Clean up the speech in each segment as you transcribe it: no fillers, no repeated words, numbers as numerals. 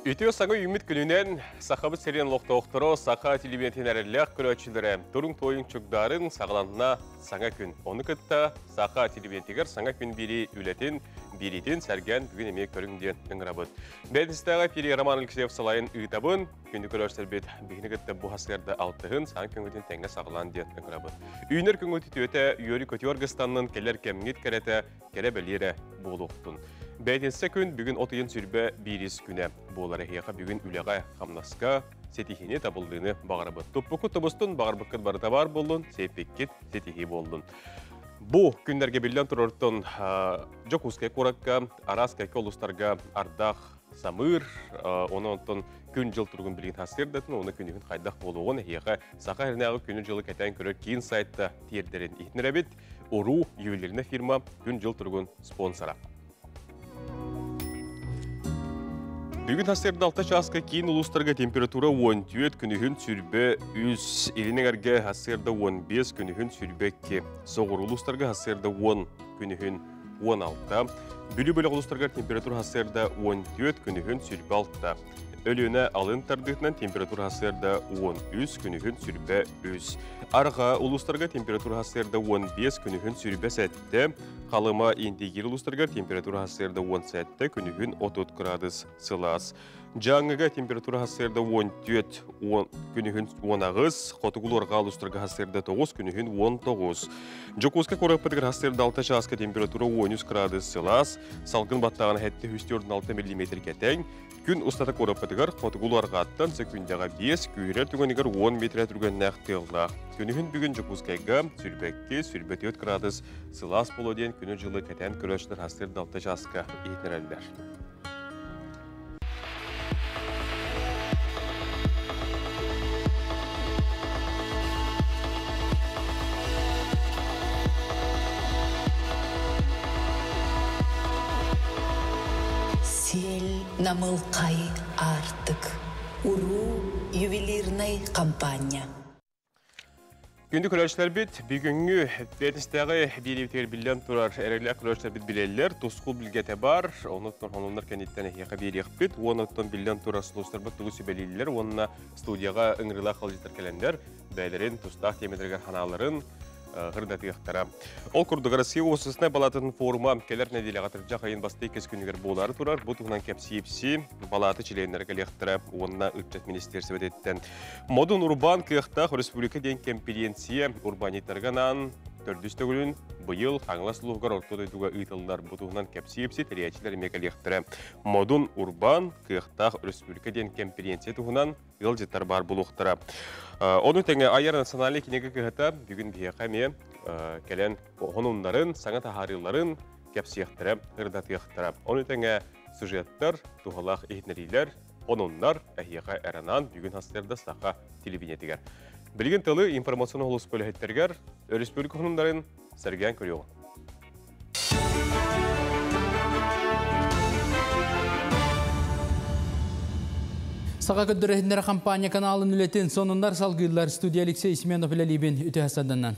Ütüyor sana ümit gününden sahabı serien loqtoqtoro saha televidentinәрелләк көрәчиләре турың тойың чугдарын сағланына саңа күн. Оны кытта саха телевидентигер саңа күн бири үлетин биритин сәрген бүгін емек көріңден ыңырабыд. Бәдістағы пири Роман Алексеев салайын ұйтабын, күнді көрәштер бет бігіні кытта бұ хасырды алтығын саңа күнгітін тәңгі сағлан ден ыңырабыд. Үйінер күнгіті төте үйері көтеоргыстанның келер кәміңет кәрәті кәрі бәлері болуқтын. Бәйтінсі күн бүгін отыйын сүрбе бирис күні. Болары хияқа бүгін үлеға қамнасқа сетихіне табылдığını бағарбыд. Топпуку тұбыстын бағарбыққыд барыта бар болын, сейпеккет сетихи болдың. Бұ күндерге білден тұрырттың жокускай қораққа, араскай колустарға ардақ самыр, оны онтын күн жыл тұрғын білген хасырдатын, оны күнігін қайдақ болуғын хияқа сақа әрінағы күні жылы кәтән көрер кейін сайтта тиердерін ехтінірәбет, ұру евелеріне фирма күн жыл тұрғын спонсора. Бүгін хасырды 6 часқа кейін ұлыстарға температура 14 күнігін сүрбе үз, елінігерге хасырды 15 күнігін сүрбекке, соғыр ұлыстарға хасырды 10 күнігін 16, бүлі-бөлі ұлыстарға температура хасырды 14 күнігін сүрбе 6. Өліні алын тардығынан температура хасырды 13 күнігін сүрбе үз. Арға ұлыстарға температура хасырды 15 күнігін сүрбе 7. Қалыма ендегер ұлыстарға температура хасырды 17 күнігін 30 градус сылас. Жаңыға температура хасырды 14 күнігін 10, қотығылырға ұлыстарға хасырды 9 күнігін 19. Жокуска қораппадығыр хасырды 6 часқа температура 13 градус сылас. Салғын баттағаны әтті 6 мм кәтәң. Күн ұстата қораппадығыр қотығылырға аттан секундяға 5, күйрер түгенігір 10 метр түрген нәқтелдақ. Күнігін бүгін Жокускайға сүрбекке сүрбе 4 градус сылас болуден күні жылы кәтән көрәшілер хасырды 6 часқа етінерәлдер. Сел намылқай артық. Уру ювелирный компания. Күнді көрәшілер бет, бүгінгі бәтістегі бейревтер білден тұрар әрелік көрәшілер бет білелер, тұсқыл білгеті бар, онынлар кәнеттен әйеқі бейрек бет, онынлар білден тұрар сұлыстар бет тұғысы бәлейлер, онына студияға ұңырыла қалжеттер кәлендер, бәйлерін, тұстақ темедерге ханаларын, ғырдаты яқтара. Ол күрдіғар Россия осысына балатының форума келер нәделі ғатыржа қайын басты кез күнігер болары тұрар, бұл тұғынан кәпсі-епсі балаты чилейнерге лектіра, онына үтчет министерсі бәдеттен. Модун урбан кияқтақ республика ден конференция урбаниттарғанан төрдістігілін бұйыл қаңлас лұғығар ортодайдуға ұйтылдар бұтығынан кәпсі-епсі тәриячілер мега лектіра. Модун урбан кияқтақ республика ден конференция тұғынан ыл жеттар бар бұлықтыра. Оның тәңі айар национальный кенегі кіғіта бүгін бейеқаме кәлен ғонундарын, саңа тахариларын кәпсияқтыра, ғырдатияқтыра. Оның тәңі сюжеттер, тұғалақ ехнерилер, ғонундар әйеға әранан бүгін хастырды сақа телевинетігер. Білген тылы информационы ғылыс бөлігеттергер, республика ғонундарын сәрген көріуі. Саға көддірігіндері компания каналын үлетін сонындар салғылар студия Алексей Семенов үләлейбен үті хасаданнан.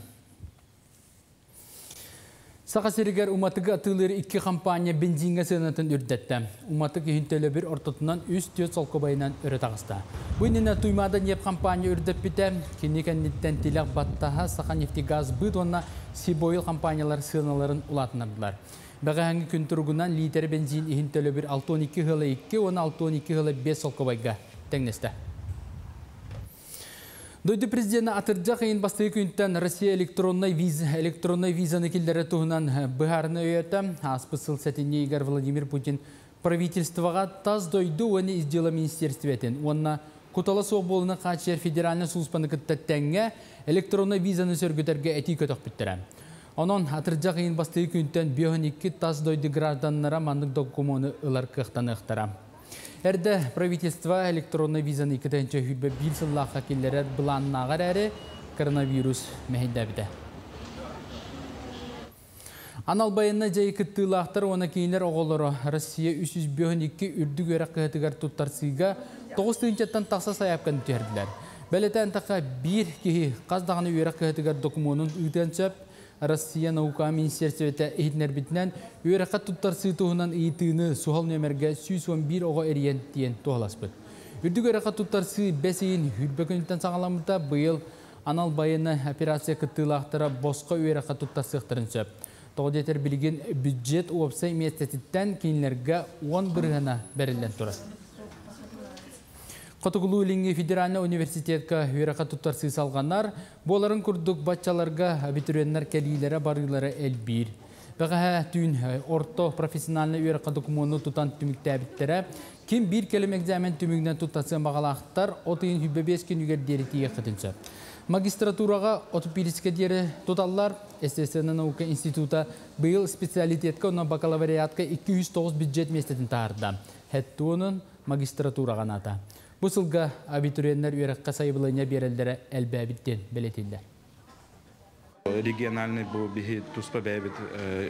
Саға серігер уматығы атылыр 2 компания бензинге сынатын үрдетті. Уматық үйінтелі бір ортотынан үст төт солқыбайынан үрі тағыста. Бұйнына туймадан еп компания үрдеп біті, кені кәнеттен телек баттаға Сақа нефтегаз бұд онына Сибойыл компаниялар сыналарын ұлатынардылар. Бәғі әңгі күн тұрғынан литер бензин үйінтелі бір 612 ғылы 2, оны 612 ғылы 5 солқыбайға тәңнесті. Дойды президенті атырджа қайын бастығы күнттен Россия электронной визаны келдері тұғынан бұхарыны өйеті. Аспысыл сәтіне егер Владимир Путин правительствоға таз дойды оны издела министерстветін. Онына Кутала соқ болыны қачер федеральны сұлыспаны күтті тәңге электронной визаны сөргітерге әти көтіқ біттірі. Онын атырджа қайын бастығы күнттен 5-2 таз дойды гражданлара мандық докумоны ұлар қықтаны ұқтыра. Әрді правительство электронный визаны кітінші хүбі білсіллаққа келдерер бұланнағар әрі коронавирус мәхейді біді. Аналбайына жай күттілақтар оны кейінер оғылыры Россия 352 үрдік өрі қығытығар тұттарсыға 9 түйінчеттен тақса саяпқан үтерділер. Бәлетен таққа бір кейі қаздағаны өрі қығытығар документын үйтен сөп Россия наука министерствете ehitner bitnen üyerekat tuttar sığtuğunan iyitini suhal nömerge 111 oğa eriyen diyen toğlaspıt. Ürdük üyerekat tuttar sığ besiyin hürbekönütten sağlamıda bıyıl anal bayını operasiya kıttığılaqtara bosqa üyerekat tuttar sığtırın söp. Toğud yeter bilgin büdjet uopsay miyestetitten kinlerge 10 bırgana berilen turar. Qotugulu Lingi Federalna Universitetka üyerekat tuttar sığ salganlar, boların kurduk batçalarga abituriyenler kelilere barıları el-bir. Bağa tün orta profesyonalna üyerekat dokumunu tutan tümüktabittere, kim bir kelime egzamen tümükden tutasın bağalaqtar, otayın hübbebeskin ügerderi kıtınca. Magistraturaga otopiriske deri tutallar, SSN Nauka Instituta bu yıl spesialitetka ona bakalavariatka 209 büdjet mesletin tarda. Hettuğunun magistraturaga nata. Bu sılga abituriyenler üyerekka sayıbılığına berellere elbabitten belirtildiler. Региональный bu bihi tuspa bebit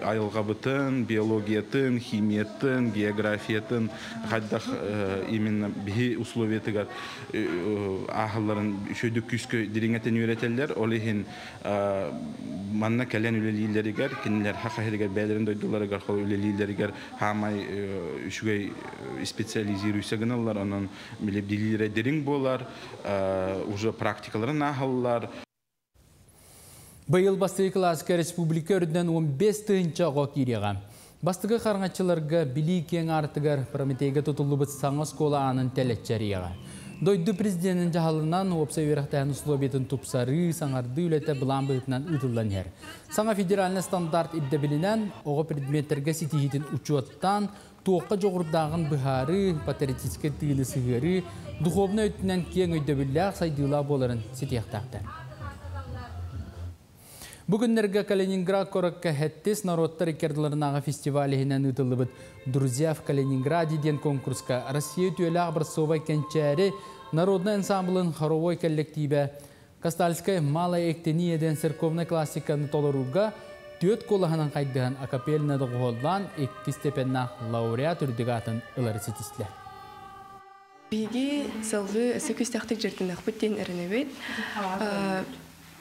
ayılgabıtın, biyologiyatın, himiyatın, geografiyatın haddak именно bihi условияtıgar ahılların şöydük küskü diringeten üreteller olihin manna kelen ülelileriger kinler hakahiriger beylerin doydulara garkol ülelileriger hamay şugay spesyaliziruysa gınallar onun bilip dililere derin bolar уже praktikaların ahıllar. Bu yıl bastığı Klasika Respublika öründen 15 tığınca oğa kiriyağım. Bastığı qarğatçılarga bili ken artıgar Prometeyga tutulubut sağa skola anın teletçeriyağa. Doydu prezidentin jahalından opsa üyerektağın uslobetin tupsarı sanardı ülete bulan bıhıtından ıtıllan her. Sağa federalne standart ibde bilinen oğa predmetlerge sitihitin uçuattan tuğqa joğurdağın bıharı, patriotiske tığılı sığırı, duhovna ötünen ken öydebillağ saydıla boların sitiyaqtaqtar. Bugünlerge Kaliningrad korakka hettis narodtar ikerdilarınağı festivalihinen ıtılıbıt Друзья в Калининграде ден конкурска Россия тюэлі образцовай кенчәрі народный ансамблын хоровой коллективе Кастальская малая эктения ден церковная классиканы толоруга төт колаханан қайдыған акапеліна дұғылдан екі степенна лауреат үрдігатын ылары сетістілер. Биги салғы өсі күстіқтік жерден ақпыттен әрінебет.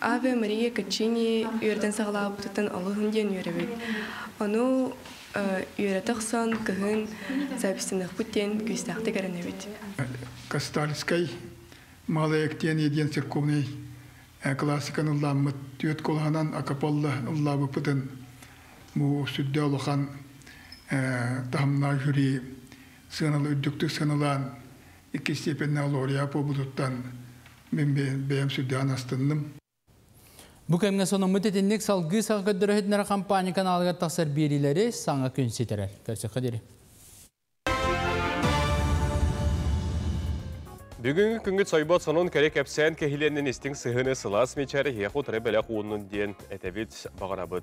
Ave Maria Качини үйерден сағылағы бұтыттан алығын ден үйеребет. Оны үйеретіқсан күхін записін ақпыттен күстіқтік әрінебет. Кастальскай малая эктения ден церковный классиканы ұлламыт төт колғанан акапалла ұллабы бұтын мұ сүдді олыған тағымна жүри сығыналы үддіктік сығынылан екі степенне лауреа по бұтыттан мен бәйім сүдді анастынным. Bu kemge sonun mütetinlik salgı sağ dörühütnere kampanya kanalıga taqsar birileri sana gün siterer. Görüşük kaderi. Bugün küngüt soybot sonun kerek epsen kehilerinin istin sıhını sılas meçeri hiyakut rebelek uğunun diyen etevit bağırabıd.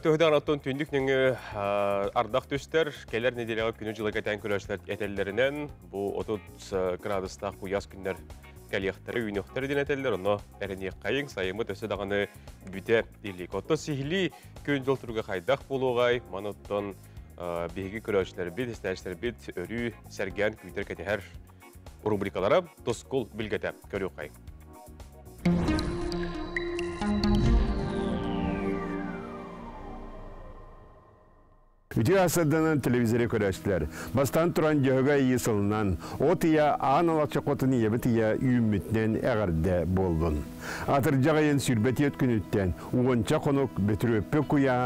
Tühüden anlattığın tündük nüngü ardaq tüster, keler nedeleğe günü жылы keten küreşler etellerinin bu 30 gradus'ta kuyas günler Калияқтары үйнөқтері денетелер, оны әріне қайың сайымы төсі дағаны бүте дейлік. Отто сихили көн жол түрге қайдақ болуғай, маноттон бейгі көрәшілер бет, істәшілер бет, өрі, сәрген, көйтер кәте әр рубрикалары тоскол білгеті көрі қай. Үті асырданан телевизоре көрәшілер. Бастан тұран жөгі есілінен, от ия ағаналақчы қотын ебіт ия үйіммітнен әғірді болдың. Атыр жағайын сүрбеті өткінеттен, уғынша қонық бөтір өппі құя,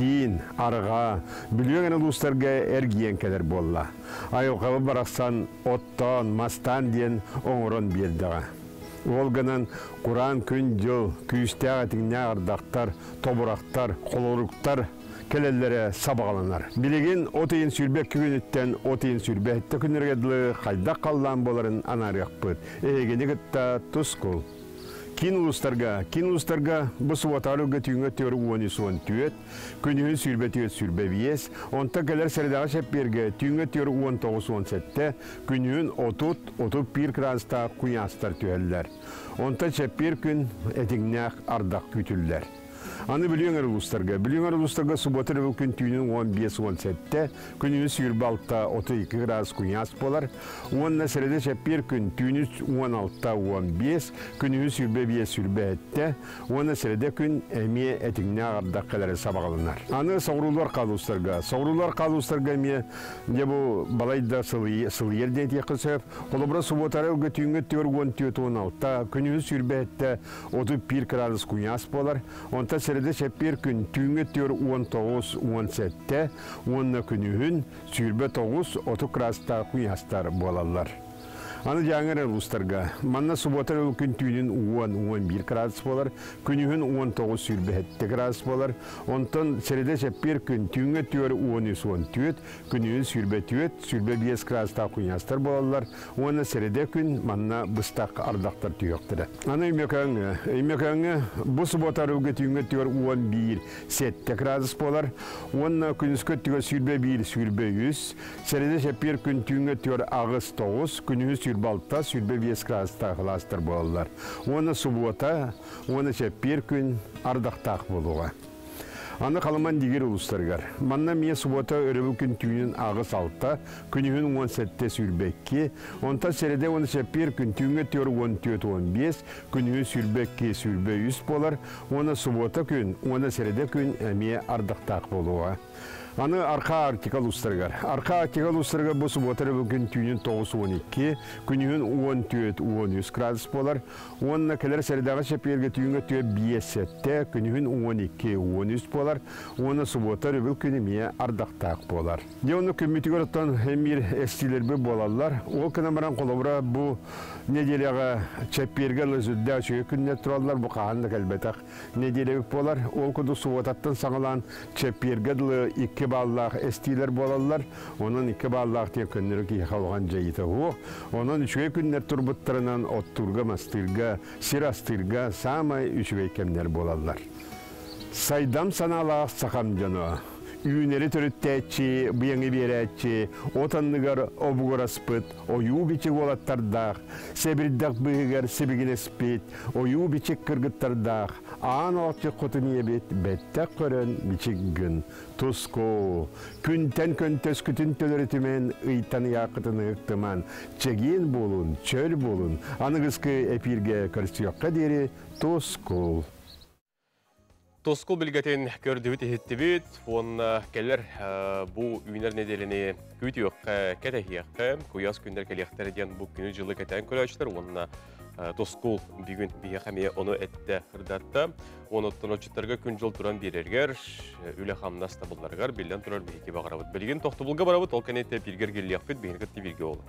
кейін, арыға, бүліген ұлыстарға әргиен кәдір болла. Айылқалы барақсан, оттан, мастан ден оңырын бердіға. Олғанан Құран күн жыл, күйістәға тіңне ардақтар, тобырақтар, қолырықтар, келелері сабағаланар. Білеген отайын сүрбек күгінеттен отайын сүрбекті күнергеділі қайдақ қалдан боларын анарық бұд. Егені күтті тұскыл. Кин ұлыстарға бұсы оталуға түйінгі түрі уаны суын түйет, күнігін сүрбеті өт сүрбе бейес, онта келер сәрдағы шәпперге түйінгі түрі уан тоғы суын сәтті, күнігін 30-31 градуста құястар түйелілер. Онта шәппер күн әтіңнәқ ардақ күтілдер. Аны біліңер ұлыстарға сұботыр бұл күн түйінің 15-17-те, күніңіз сүйірбалта 32 градус күняс болар. Онына сіреді шәппер күн түйіңіз 16-15, күніңіз сүйірбе әтті, онына сіреді күн әме әтіңіне ағардақ қалары сабағалынар. Аны сауырулар қалуыстарға ме, де бұл балайда сылы ерден текі сөп, қолыбыра сұботары үлгі түйіңі төр 14-16, күніңіз сүйірбе әтті 31 градус күняс болар. Онта сіреді шәппер күн түйіңі төр 19-17-те, онына күнігін сүйірбе 9-30 градуста күнястар болалар. Аны жаңыр ұлыстарға. Манна сұботар өл күн түйінің 10-11 градус болар, күнігін 19 сүйірбе 7 градус болар. Онтан сіреді шәппер күн түйіңі төр 13-14, күнігін сүйірбе 5 градуста күнястар болалар. Оны сіреді күн манна бұстақ ардақтар түйіқтірі. Аны үймекаңы бұл сұботар өлгі түйіңі төр 11-7 градус болар. Оны күнізгі түйі сүйірбе 1, сүйірбе 100, сіреді шәппер күн түйіңі төр ағыз 9, күнігін балта сүйірбе 5 градуста қыластыр болалар. Оны сұбота, оны шәппер күн ардақтақ болуға. Аны қаламан дегер ұлыстарғар. Манна мен сұбота өребі күн түйінін ағыз 6, күнігін 17-те сүйірбе 2, онта сәреді оны шәппер күн түйінгі төр 14-15, күнігін сүйірбе 2, сүйірбе 100 болар. Оны сұбота күн, оны сәреді күн әме ардақтақ болуға. Аны арқа артикал ұстарғар. Арқа артикал ұстарға бұл сұботары бүгін түйінін 9-12, күнігін 14-13 градус болар. Онына кәлер сәрідағы шәперге түйінгі түйі 5-7, күнігін 12-13 болар. Оны сұботары бұл күніме ардақтақ болар. Де оны көмметігер ұттан әмір әстилербі болалар. Ол күнамаран қолабыра бұл неделяға шәперге лызүдді әшіге күнне тұралар. Бұл қағандық әлбәтақ неделяғып болар. Ол күді сұботаттан саңылан шәперге баллах эстилер болалар. Onun 2 баллах тек күннері кейі қалған жайыты оқ. Onun 3 күннер тұрбыттарынан оттурға, мастырға, сирастырға, самай 3 кемнер болалар. Сайдам саналақ сақам жаны. Үйінері түріттәтші, бұяңы берәтші, отанныгар обуғыр аспыт, ойу бічек олаттардақ, сәбірдақ бұғығар себеген аспет, ойу бічек кіргіттардақ, аң алқчы құтын ебет, бәттәк көрін бічек гін, тұско, күнтен көнтөс күтін төлірітімен, ұйтан яқытын ұқтыман, чеген болын, чөл болын, анығызқы әпірге көрсіяққа дері тұско. Тоскул білгетін көрдіуіт ехеттібіт, оны кәлер бұл үйінер неделіні көйтіуіққа кәтәхияққа, көяз күндер кәлияқтарыден бұл күні жылы кәтән көрәшілер, онына тоскул бүгін бейеқамия оны әтті қырдатты. Оны тұночыттарға күн жыл тұран берергер, үлі қамнаста бұлларғар, белден тұрар бейеке бағарабыд. Білген тоқты бұлға барабыд, ол кәнетті бергер келияқпет, бейінгі білге олы.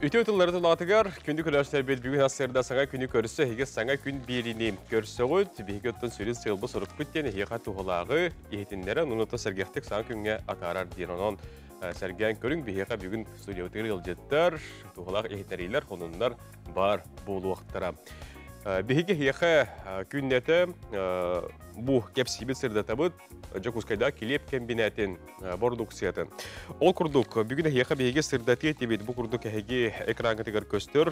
Үті өтілері тұлатығар, күнді көрәшілер бет бүгін асырда саңа күні көрісі, еге саңа күн беріне көрісі ғойд, бейгі өттін сөйлін сылбы сұрық күттен, еға тұғылағы ехетіндері, ұныты сәргектік саңа күнге атарар ден онын сәрген көрің, бейіға бүгін студия өтігір елжеттер, тұғылағы ехеттерейлер, қонындар бар болу уақыттара. Бейгі еға күннеті бұл кепсибет сырдатабыд, Жакускайда келеп комбинатын бордуксиятын. Ол күрдік, бүгін еға бейге сырдаты етебет, бұл күрдік әйге экранғытығыр көстір.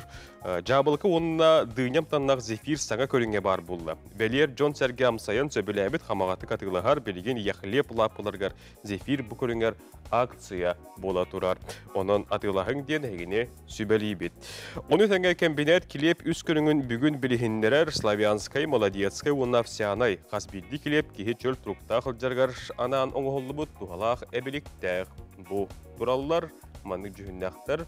Жабылықы онына дүйням таннақ зефир саңа көрінге бар болды. Бәлер Джон Сәрге амсайын сөбілі әбіт қамағаты қатығылығар, белеген еқілеп лапыларғар зефир бұл көрінгер акция бола тұрар. Оның атылағың ден әйгіне сөбәлі бет. Оны тәңге комбинат келеп үз көріңін бүгін білігіндерер Славянскай, Молодецкай, Онавсианай қасбедді келеп кейі чөл тұрықта қылжарғар анан оңғолы бұд туғалақ әбіліктәқ. Бұл тұралылар, манны жүхіндәқтір,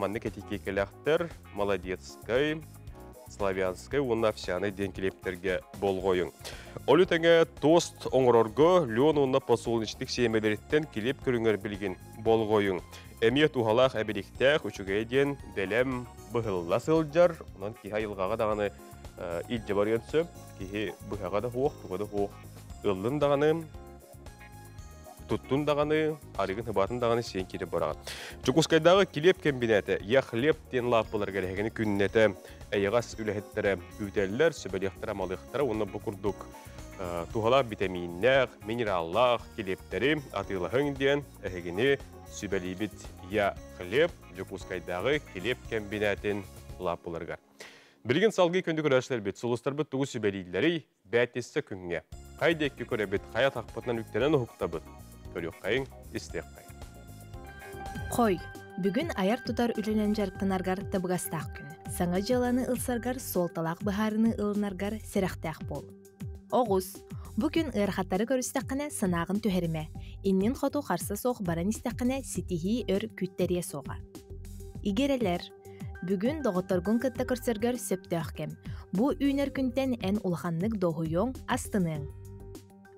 манны кәтекекеләқтір, Молодецкай, Славянскай, Онавсианай ден келептерге бол қойың. Олы тәңе тост оңырорғы леон онна посолничтік сеймелеріттен келеп көріңер білген бол қойың. Әмие туғалақ әбіліктәқ үшіге ден бәлем бұғылла сылжар, онан кейі айылғаға дағаны илже бар өтсі, кейі бұғаға да хоқ, туға да хоқ. Үлін дағаны, тұттын дағаны, арығын хыбатын дағаны сен келіп бараған. Жукускайдағы келеп комбинаты, яқлеп ден лапылар кәрігені күннеті, әйіғас үләхеттері үйтелілер, сөбәліқтері, малықтары, оны бұқырдық туғалақ витаминнәқ, минераллақ келептері, атылығын ден әйігені сөбәлібіт яқлеп, Жукускайдағы келеп комбинатын лапыларға. Білген салғы күнді көрәшілер бет, сұлыстар бұт тұғы сөбәлейлері бәтесі күнге. Қайды әкке көре бет, қая тақпытынан үктенен ұқта бұт. Көрек қайын, істек қайын. Қой, бүгін аяр тұтар үленен жарықтанарғар табығастақ күн. Саңа жаланы ылсарғар солталақ бұхарыны ылынарғар серақтақ бол. Оғыз, бүгін ырхаттары көрістаққына санағын түхеріме. Иннен қоту қарса соқ баран істаққына ситихи өр күттере соға. Игерелер, бүгін доғыторгун кытта көрсергер сөптөқкем. Бу үйнер күнтен ән улханнык доғуйон астының.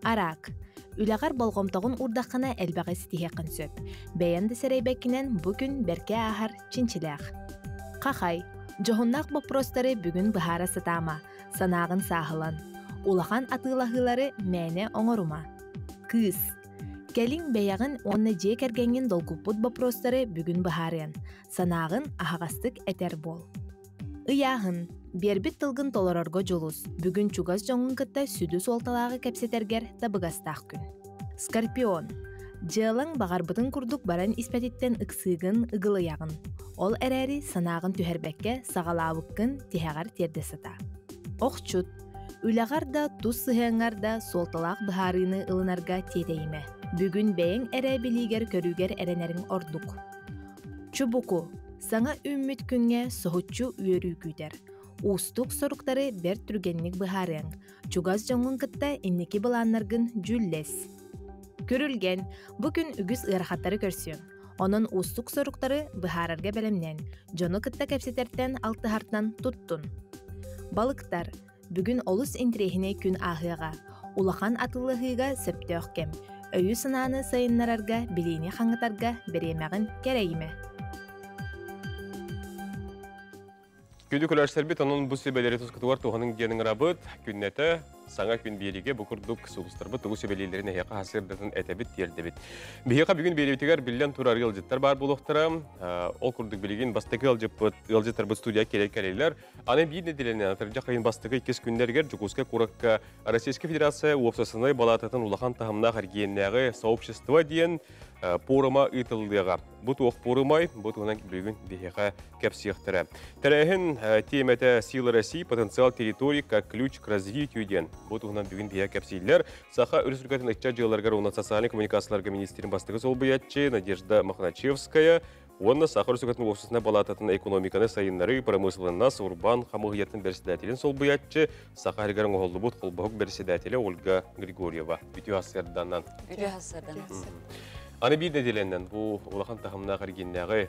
Арак, үлағар болғымтағын урдаққына әлбағы ситихеқін сөп. Бәйінді сәрейбәкінен бүгін берке ахар чинчилақ. Қақай, жоғыннақ бопростары бүгін бұхара сатама, санағын сағылан. Улахан атылағылары мәне оңорума. Кыз, кәлін бәяғын онны же кәргенген долгуппут бопростары бүгін бұхарыян. Санағын ағастық әтер бол. Ыяғын, бербіт тылғын толорорго жолус, бүгін чугас жоңын кытта сүді солталағы кәпсетергер табығастақ күн. Скорпион, жылың бағарбытын күрдік баран испәтеттен ықсығын ұғылыяғын. Ол әрәрі санағын түхербәкке сағалауыққын тихағар терде сата. Оқчут, үлағар да тұз сығыңар да солталақ бұхарыны ылынарға тетейме. Бүгін бәйін әрі білігер көрігер әренерін ордық. Чубуку, саңа үмміт күнге соғытчу үйеру күйтер. Устук соруктары бер түргенник бұхарың. Чугаз жоңын кытта иннеки бұланнаргын жүллес. Көрілген, бүгін үгіз ырахаттары көрсен. Onun устук соруктары бұхарарға бәлемнен, жоны кытта кәпсетертен алты хартнан туттун. Балықтар, бүгін олыс интрехіне күн ахыға, улахан атылығыға сөпті өккем. Өйі сынаны сайыннарарға, білейіне қаңытарға беремәғін керейме. Күнді көрәшілер бет, оның бұл сөбелері тұскытуар туғының генің рабыт, күннеті, саңа күн береге бұқырдық сұғыстар бұт, тұғы сөбелелерін әйеқа хасырдатын әтәбіт терді бет. Бейеқа бүгін беребетігер білден тұрар ғылжеттар бар болуқтыра, ол күрдік білеген бастығы ғылжеттар бұт студия керек-кәрелер. Аны бейін неделенен атыржа қайын бастығы 2 күндергер Жукуска Куракка Российская Федерация уапсасынай балататын улахан тағымна қаргеннәғы сообщество дейін Пурыма ытылдыға. Бұт оқ пурымай, бұт онан бүгін бейеға кәпсияқтыры. Тәрәхін теметі силы России потенциал территории как ключ к развитию ден. Бұт онан бүгін бейеға кәпсейлер. Саха үрісілгатын ұтча жыларғар оны социальный коммуникацияларға министерін бастығы сол бұятчы Надежда Махначевская. Онна сахар үсігетін офисына балататын экономиканы сайынлары, промыслыннас, урбан, хамығыяттың бәрседәтелін сол бұятчы Саха әргарын оғылды бұт қолбағық бәрседәтелі Ольга Григорьева. Бүтü асырданнан. Аны бір неделеннен бұл улахан тағымна қаргеннәғы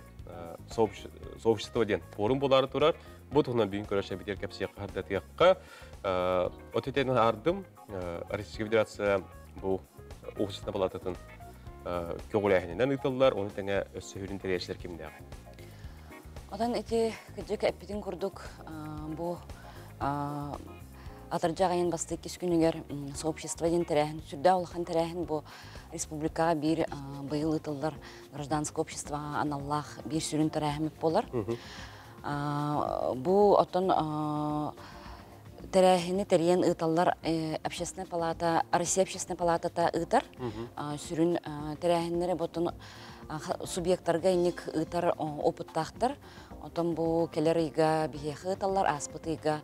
сообщество ден форум болары тұрар. Бұл тұғынан бүйін көрәші бітер кәпсия қағардатыяққа. Отетенің ардым Российская Федерация бұл оғысына балататын көғіләхінен ұйтылылар, оны тәңе өссі хүрін тәрәшілер кемдәғы. Одан әте күджек әппетін күрдік бұл Атаржағайын басты 2 күнігер сообщество ден тәрәхін, сүрді олған тәрәхін бұл республикаға бір бұйыл ұтылдар гражданское обществоға аналлах бір сүрін тәрәхіміп болар. Бұл отын тәрәхіні тәрен ұталар общественная палата, Россия общественная палатата ұтар. Сүрін тәрәхінлері бұтын субъекттарға енек ұтар опыттақтыр. Отын бұл келер үйға бейеқі ұталар, аспыт үйға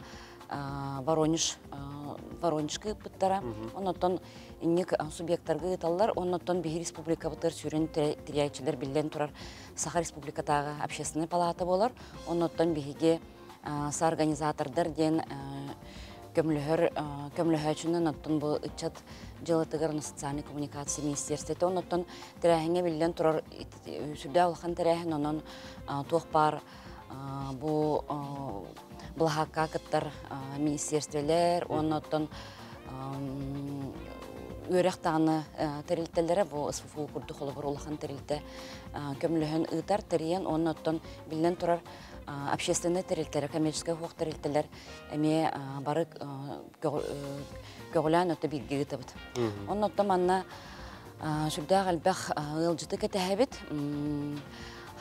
Воронежка пыттара, оннотон иннек субъекттарға ыталлар, оннотон бейі республика бұтыр сүрін тіряйчілер білден тұрар Саха республикатағы общественный палата болар, оннотон бейге соорганизатордар ден көмлөһөчүнөн оттон бұл ытчат жылытыгар социальный коммуникация министерстветі, оннотон тірәхіңе білден тұрар сүрді алған тірәхін, онын туақпар бұл Благака кыттар министерствелер, оннотон өректаны тәрелтелері, бұл СФФУ күрді қолы бір олған тәрелті көміліғін ұйтар тәрейен, оннотон білден тұрар общественный тәрелтелер, коммерческая хуақ тәрелтелер әме бары көғілән өті бірге ұтыбыд. Оннотон манна сүрді ғалбақ ұлжыты кәтәхәбет,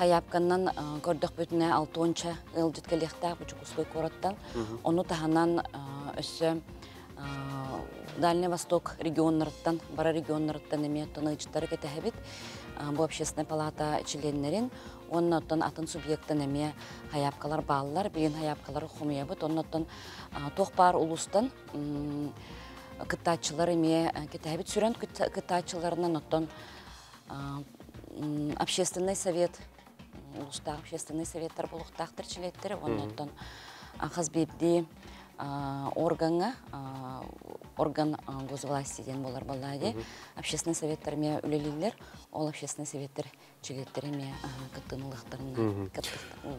Хайапканнан көрдік бүтіне 6-нча ыл жеткелектәк Жукусской кораттан. Оны таханан өсі Дальний Восток регионнарыттан, бара регионнарыттан еме тоны үчтары кетәхебет. Бұл общественная палата членлерін. Оннотон атын субъекттен эме хаяпкалар баллар, бейін хаяпкалар хумиябыт. Оннотон тоқпар улустан кытачылар эме кетәбит сүрен кытачыларынан оттон общественный совет, улустағы общественный советтер болуқтақтыр чилеттері. Оннотон Ахазбебди орган госвластиден болар баллади. Общественный советтер ме үлелилер, ол общественный советтер чилеттериме кыттынылықтарына.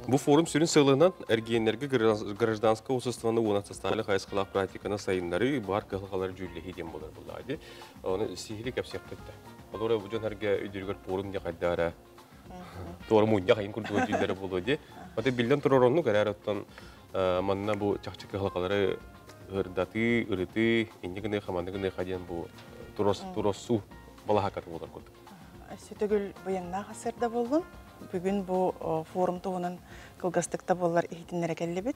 Бу форум сүрін сылығынан әргейінерге гражданское обществоны онат составили хайсқылақ практиканы сайынлары бар кылғалар жүйлі хейден болар баллади. Оны сихили кәпсек кетті. Олар бұжан әрге үйдергер форум не қайдары Doğru muğunca kayın kurduğu cilleri buluyordu. Hatta bilden turur onu kadar otan manna bu çakçık halkaları hırdatı, ırıtı, ince kamandı ne kayan bu turosu bala hakat olur kurdu. Sütügül bu yanına hasırda buldum. Bugün bu forumda onun kılgastıkta bollar eğitimlere gelibit.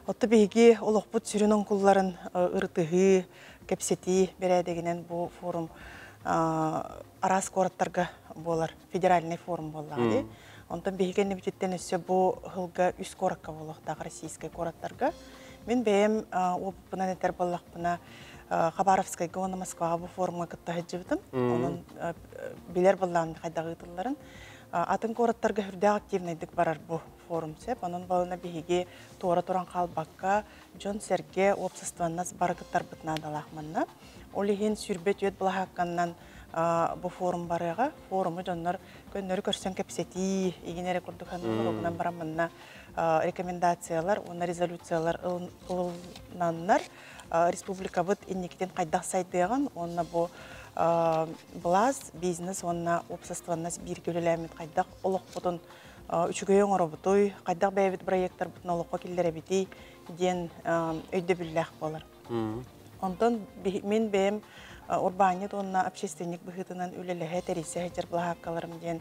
Hatta bilgi olukbut sürün onkulların ırıtığı, kepseti berədeginen bu forum aras koratlarga bolar, federalный forum bollardı. Ondan bilgeni bütütten üstü bu hılga üst korakka bolaqtaq Российскай koratlarga. Men beyim o buna neter bollaq buna Xabarovskay gona Moskvaga bu forumga kıtta hecibdim. Onun biler bollağın qaydağı ıtılların. Атын koratlarga hürde aktivnaydık barar bu forum sep. Onun balına bilgi toğra turan qalbaqqa John Serge обществоннас barıqıttar bıtna dalaqmanna. Olihin sürbet öt bula haqqandan bu forum barıga. Forumu jonlar könleri körsen kepseti iginere kurduk hanımlarından baramanna rekomendatsiyalar, ona rezolюциялар ılınanlar Respublika bıt innikten qaydaq saydığın, ona bu Blaz, biznes, ona обществоннас bir gölüləmit qaydaq oluq butun üçügöyen orobutuy, qaydaq bəyevit proyektlar butun oluqqa killere biti den öydü billəq bolar. Ondan men bəyim Urbaniyet onna общественник быхытынан үлелеhe terisi hecir bula haqqalarım den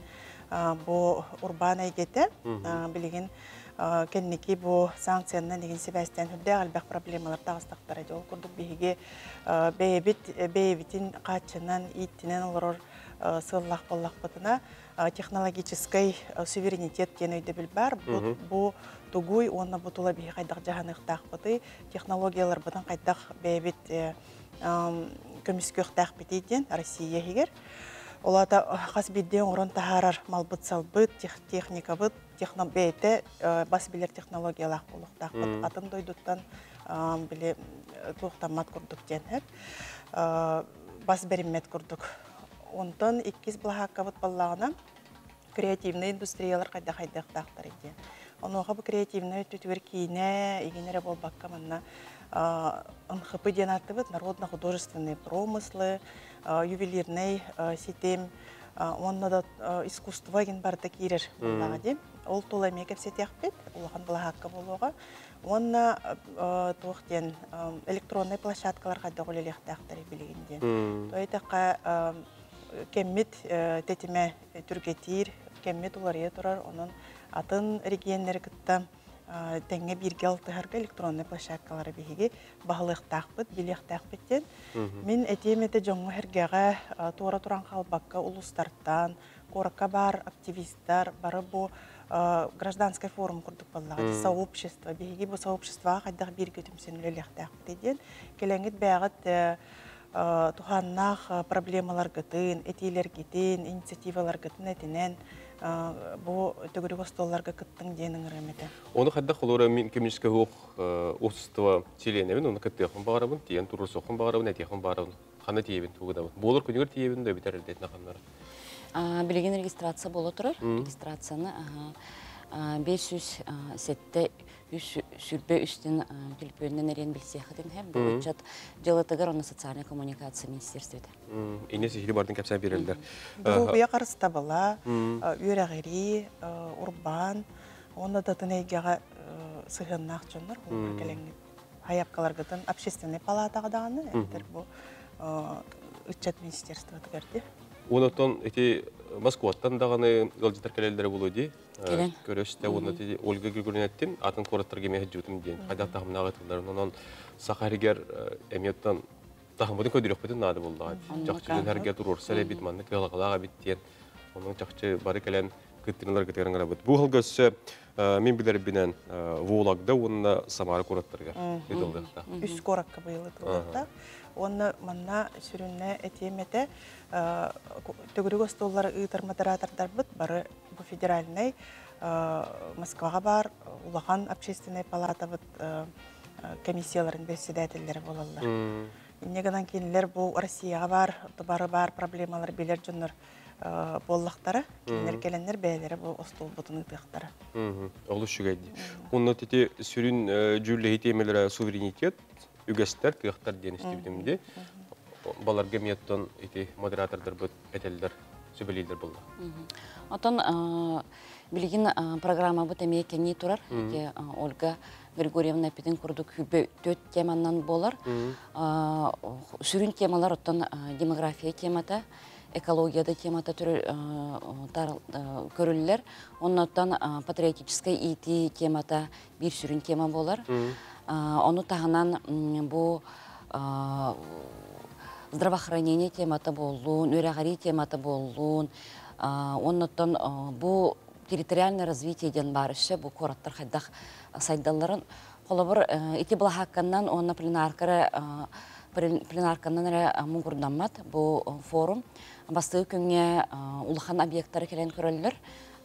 bu urban aygete bilgin kendiki bu sanksiyandan degen sebästen hüdde albaq problemalar tağıstaqtara jol kurduk bihiге beybitin qaçından ittinen olor sığlaq bollaq batına технологический суверенитет den öйde bilbar bu tuguy onna butula bihi qaydaq jahanıqtaq bıtı технологиялар bıtan qaydaq beybit kömüsköqtaq bitiden Россия higер Олата хасбидден орон тахарар малбыт салбыт, техника быт, технобейте бас билер технологиялах болуқтақ быт. Атын дойдуттан биле туқтамат күрдік денхеп, бас бериммет күрдік. Онтан 2 бұлаққа быт баллағына креативный индустриялар қайда-қайдақтақтар екен. Онуға бұл креативный түтігер кейіне, егенері бол баққа манна НХП ден аты быт, народно-художественные промыслы, ювелирный систем, онна да искусство ген барда кирер боллагы. Ол тола мекеп сетяк бит, улахан булахакка болуга. Онна тоқтен электронный площадкалар кайда голелектактар билигинде. Тойтакка кеммит тетиме түргетир, кеммит уларыя турар, онун атын регионнер кытта тәңе бирге алтыһарга электронный площадкалары биһиги баһылыктаакпыт, билиэхтаакпыттен. Мен этемете жоңго хергеге туора туран халбакка улустартан, коракка бар активисттар, бары бу гражданский форум курдук баллага, сообщество, биһиги бу сообществага кайдах бирге түмсөнүлелехтаакпыттен. Келеңит бәгат туханнах проблемалар гытын, этилер гитин, инициативалар гытын этинен bu tögürük ostollarga kıttın diyenin rəmədə. Onu xadda xolora min kemişke hoq ostuva çilenevin onu kıttıyaqın bağırabın, diyen turur soqın bağırabın, etiyaqın bağırabın, xana tiyebin tuğudabın. Bolur künügür tiyebin de biter elde etna xanlara. Bilgin registrasiya bolu turur. Registrasiyаны 500 sette sürbe üstün tülpönünden eren bilsiyakıdın hem bu uçat Celatagар onu sosyal kommunikasiya ministerstveде. İne sihili bardın kapsan verildiler. Grubuya qarısta bala, üyeğeri, urban, onda da tınaygağa sığınaq jönlar, hayapkalar gıdın общественный палатаға dağını, bu uçat ministerstveде gördi. Ondan eti Moskva'dan dağını galıcılar kelelere buluyordu. Görüşte onu Olga Gürgünettin atın koratlarga mehcudum diyen. Hayda tahmin ağıtırlar. Ondan Sakariger emniyattan tahmudun köydürük beden nadı buldu. Çakçıdan herge durur. Sele bitmanlık yalaqalağa bit diyen. Onun çakçı barı gelen кыттыналар кетерен гарабыт. Бу хылгасы мен билер бинен Вологда онна Самара кураттарга этилдыкта. Үс коракка быйыл этилдыкта. Онна манна сүрүнне этемете төгүрүгө столлар ыйтар модератордар бит бары бу федеральный Москвага бар улахан общественный палата бит комиссияларын председательдери болалар. Негенен кийинлер бу Россияга бар проблемалар билер жоннор боллактары, кийинлер келенлер бээлери бу остол бутун ыйтыктары. Олуш шугайди. Онна тете сүрүн жүлле этемелер суверенитет үгәстер кыяктар денистибидимди. Баларга меттон эти модератордар бут этелдер сөбелилер булды. Отон билигин программа бут эмие кенни турар. Ольга Григорьевна пидин курдук хүбе 4 теманан болар. Сүрүн темалар оттон демография темата, экологияда темата көрүллер. Оннотон патриотическая ити темата бир сүрүн тема болар. Ону тағынан бу здравоохранение темата болуун, өрәғари темата болуун, оннотон бу территориальное развитие ден барышы, бу кораттар хайдах сайдаларын қолабыр ити бұлахаққаннан, онна пленарканнан әрі мұңғырданмат бу форум. Бастығы күнге улахан объекттары келен көрілдір.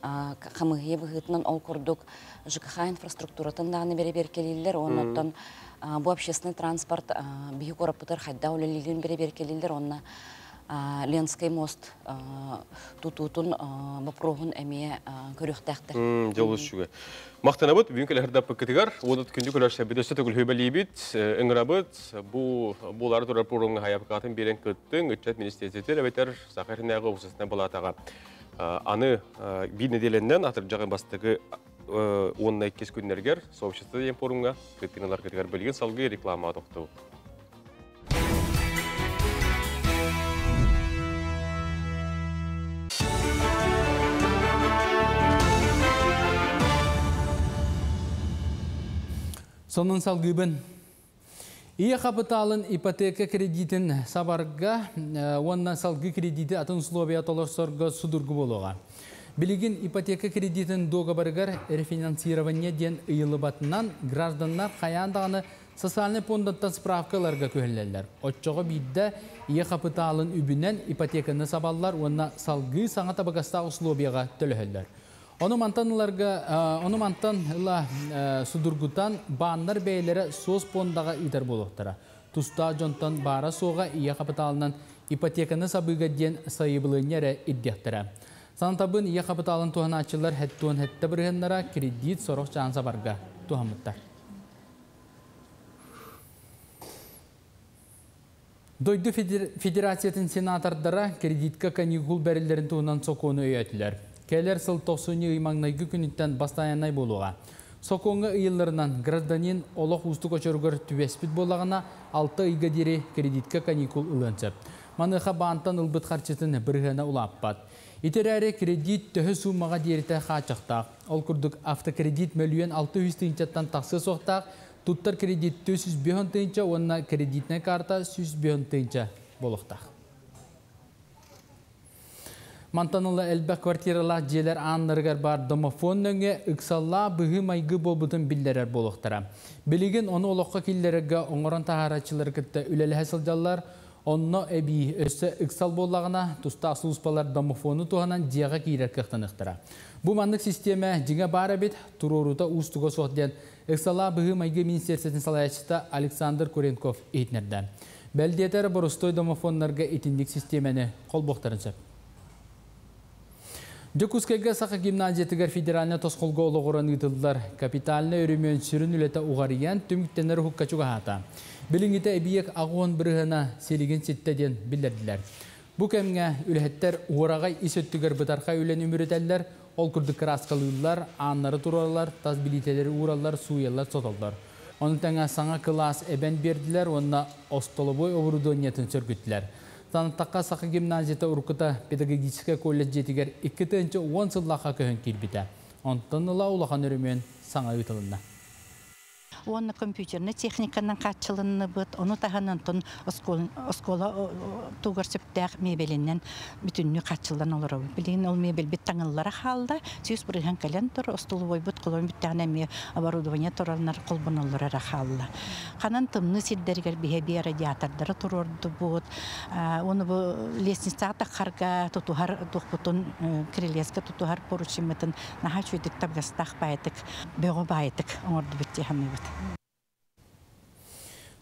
Қамығы бұғытынан ол көрдік ЖКХ инфраструктуратын дағыны бере келелілер. Оннан bu общественный транспорт бихи корапытыр хайда улелилин бере келелілер. Онна Ленский мост тутутун бапроғын әме көріқтәқтір. Жолы шуға. Мақтанабыт, бүгінгі ләрді пөккетігар, одыт күнді көләрші бедесі түгіл хөбәлейбіт, үңірабыт, бұлары тұрар пұрыңғы хайапықатын берен күттің, үтчәт министерстетер, әбетер Сақаринағы ұсысына болатаға. Аны бір неделеннен атыр жағын бастығы онына кес күннергер, сообщество дейін пұрыңға, күттіналар кетігер бөлген салғы реклама тоқты. Сонун салгыбын. Ия капиталын ипотека кредитин сабарга, онна салгы кредиты атын условия толорсорга судургу болуға. Билигин ипотека кредитин договоргар рефинансирование ден ыйылыбатынан граждандар каяндаганы социальный фондаттан справкаларга көһөлләрләр. Отчого бидде ия капиталын үбүнен ипотеканы сабаллар, онна салгы саңа табагаста условияга төлөһөлләр. Onu mantan sudurgutan banlar beylere sos pondaga idar boluqtara. Tusta jontan bara soğa iya kapitalından ipotekanı sabıga diyen sayıbılığınere iddiyaktara. Santabın iya kapitalın tuhanatçılar hettuğun hette bırğınlara kredit soruq çansa barga tuhamıttar. Doydu Federasiyatin senatardara kreditka kanikul berillerin tuğunan sokonu öğütüler. Keler sıl 90 ymаңнайгы күнүттен бастаянай болуға. Соконғы ыйылларынан гражданин олық усты көчөргөр түбеспит болагына 6 айга дери кредитка каникул ылынчып. Маныха бантан ылбыт харчытын біргена улаппат. Итерәре кредит төһө суммага дерите хачактак. Ол күрдүк автокредит миллион 600 тыйынчаттан таксы соқтак. Туттар кредит 400 тыйынча, онна кредитне карта 100 тыйынча болуқтак. Мантанылы әлбәк квартиралар желер аннаргар бар домофон нөңе ыксалла бұғы майғы болбытын биллерер болуқтара. Білеген оны олыққа келлерге оңыран тағарачылар кітті үлелі әсілдалар, онны әбей өсі ыксал болағына тұста асылыспалар домофоны туғанан дияға кейрер кіқтанықтыра. Бұл мандық система жіңе бар әбет тұрурута ұстығы соқтен ыксалла бұғы майғы министерсетін салаячыта Александр Куренков ейтнерді. Бәлдетері бұрыстой домофонларға етіндік системені қол боқтарыншып. Жокускайга сақа гимназиятыгар федеральна тосқолға олығыран ұйтылдар. Капиталына өрімен сүрін үлеті ұғариян түміктенер хуккачуға хата. Біліңіті әбиек ағуын бірғына селеген сеттеден білдерділер. Бұ кәмге үләттер уырағай исөттігер бұтарқа үлен өміретелер, ол күрді краскалылар, аннары туралар, таз билетелері уыралар, суялар соталдар. Оның тәңі саңа класс әбен берділер, онына остолобой оборудониятын сөргіттілер. Танытаққа сақы гимназията ұрқыта педагогическая колледж жетігер 2-10 сыллаққа көхін келбіті. Онтан ұла ұлақан өрімен саңа ұйтылында. оны компьютерный техниканың қатчылыны бұд, оны тағанын тұн оскола туғыр сөптәқ мебелінен бүтінні қатчылдан олар ау. Білген ол мебел біт таңыллары қалда, сүйіс бұрыған кәлен тұр, остылы ой бұд, қолуын біттіғана ме оборудование тұрарынар қолбын олар қалда. Қанан тымны сиддергер бе радиатордары тұрорды бұд, оны бұл лестницаға таққарға тұтуғар тұқпұтын крелеске тұтуғар поручиметін наға чөйдік табғастақ байытық, бөғі байытық оңырды бітте хамы бұд.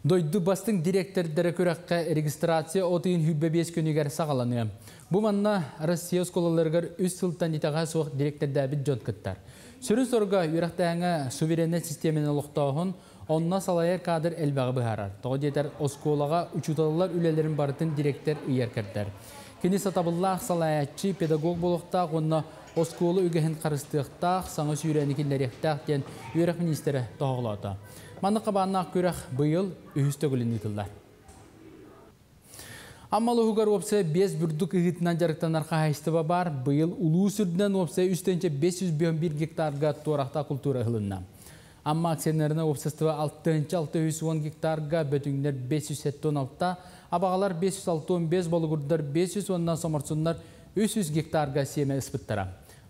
Дойду бастың директордары көрәққа регистрация отыйын хүббе 5 күнігер сағаланы. Бұл манна Россия сколаларығар үз сылтан етаға соқ директорда біт жон кіттар. Сүрін сорға үйрақтағыңа суверенет системені лұқтауын онна салайыр кадр әлбәғі бұхарар. Тоғы детер осколаға учуталылар үлелерін бартын директор үйер кірдер. Кені сатабыллақ салаятчы педагог болуқтақ онна осколы үгіхін қарыстықтақ, саңы сүйрәнікілеректақ ден үйрек министері тоғылады. Маны қабаннақ көрек бұйыл үйістігілін үтілдер. Аммалы ғығар опсы 5 бүрдік үгітінен жарықтан арқа хайстыба бар, бұйыл ұлу сүрдінен опсы үстенче 551 гектарға туарақта культура ғылынна. Амма акционеріне опсыстыва 610 гектарға бөтіңдер 576, абағалар 565 болығырдар 510-нан сомарсынлар 300 гектарға семе ұспыттара.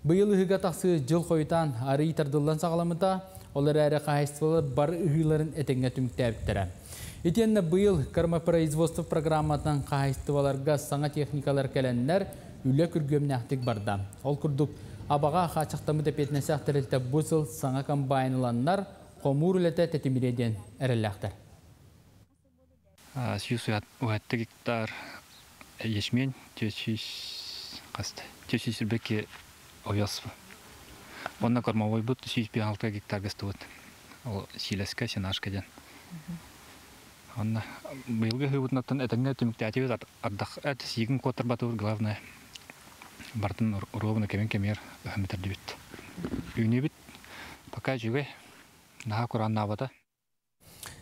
Бұйыл ұғыға тақсы жыл қойытан ары итардылдан сағаламыда, олар әрі қайыстывалы бар ұғыларын әтенге түміктәбіттірі. Етенні бұйыл кармапроизводство программатан қайыстываларға саңа техникалар кәләнлер үлі күргөмнәқтік барда. Ол күрдік абаға қачықтамы тәпетіне сәқтірілті бұсыл саңа комбайныланлар қомур үлеті тәтіміреден әріліқтір. Сүйіс ұғатты гектар ешмен 400 бәке ойасып. Онна кормовой бұд 156 гектар гастуыд. Ол силеске сенашкаден. Онна бұйылғы ғыбытнаттан әтіңге түмікті әтебет ардақ әт сигін қотыр батуыр главное. Бартын ровны кемен-кемер өхіметерді бет. Үйіне бет, пока жүге наға құранна абада.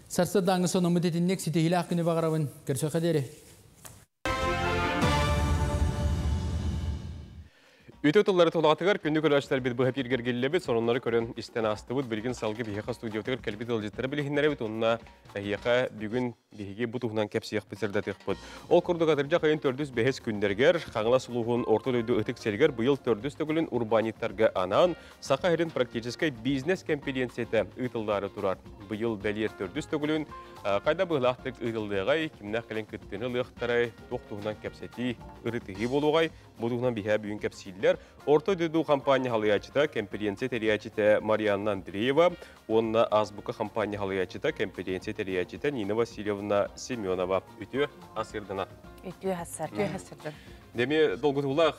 Сарсы даңы соны мұдетіннек сетегілі ақыны бағарабын. Көрсі қадері. Үті ұтылары толағатығар, күнді көрәшілер бет бұхап ергер келілебет, сонынлары көрін істен асты бұд, білген салғы бейеқа студиотығыр кәлбет ылжеттері білігінлері бет, онына әйеқа бүгін бейеге бұт ұғынан кәпсияқ бітірдәтіқ бұд. Ол күрді қатыржа қайын 405 күндергер, қаңыла сұлуғын ортыл өйді өтік сергер, бұйыл 400 түгілін урбаниттарға анан, сақа әрін практическай бизнес компетенцияты ұтылдары тұрар. Бұйыл бәлер 400 түгілін, қайда бұғылақтық ұтылдығай, кімнақ кәлін күттіні лықтарай, тоқтығынан кәпсеті ұрытығы болуғай, бұдығынан бейе бүйін кәпсейлер. Орта дөду компания халыячыта, конференция териячыта Марианна Андреева, онна азбука компания халыячыта, конференция териячыта Нина Васильевна Семенова. Үті асырдына. Үті асырдын. Деме долгутулақ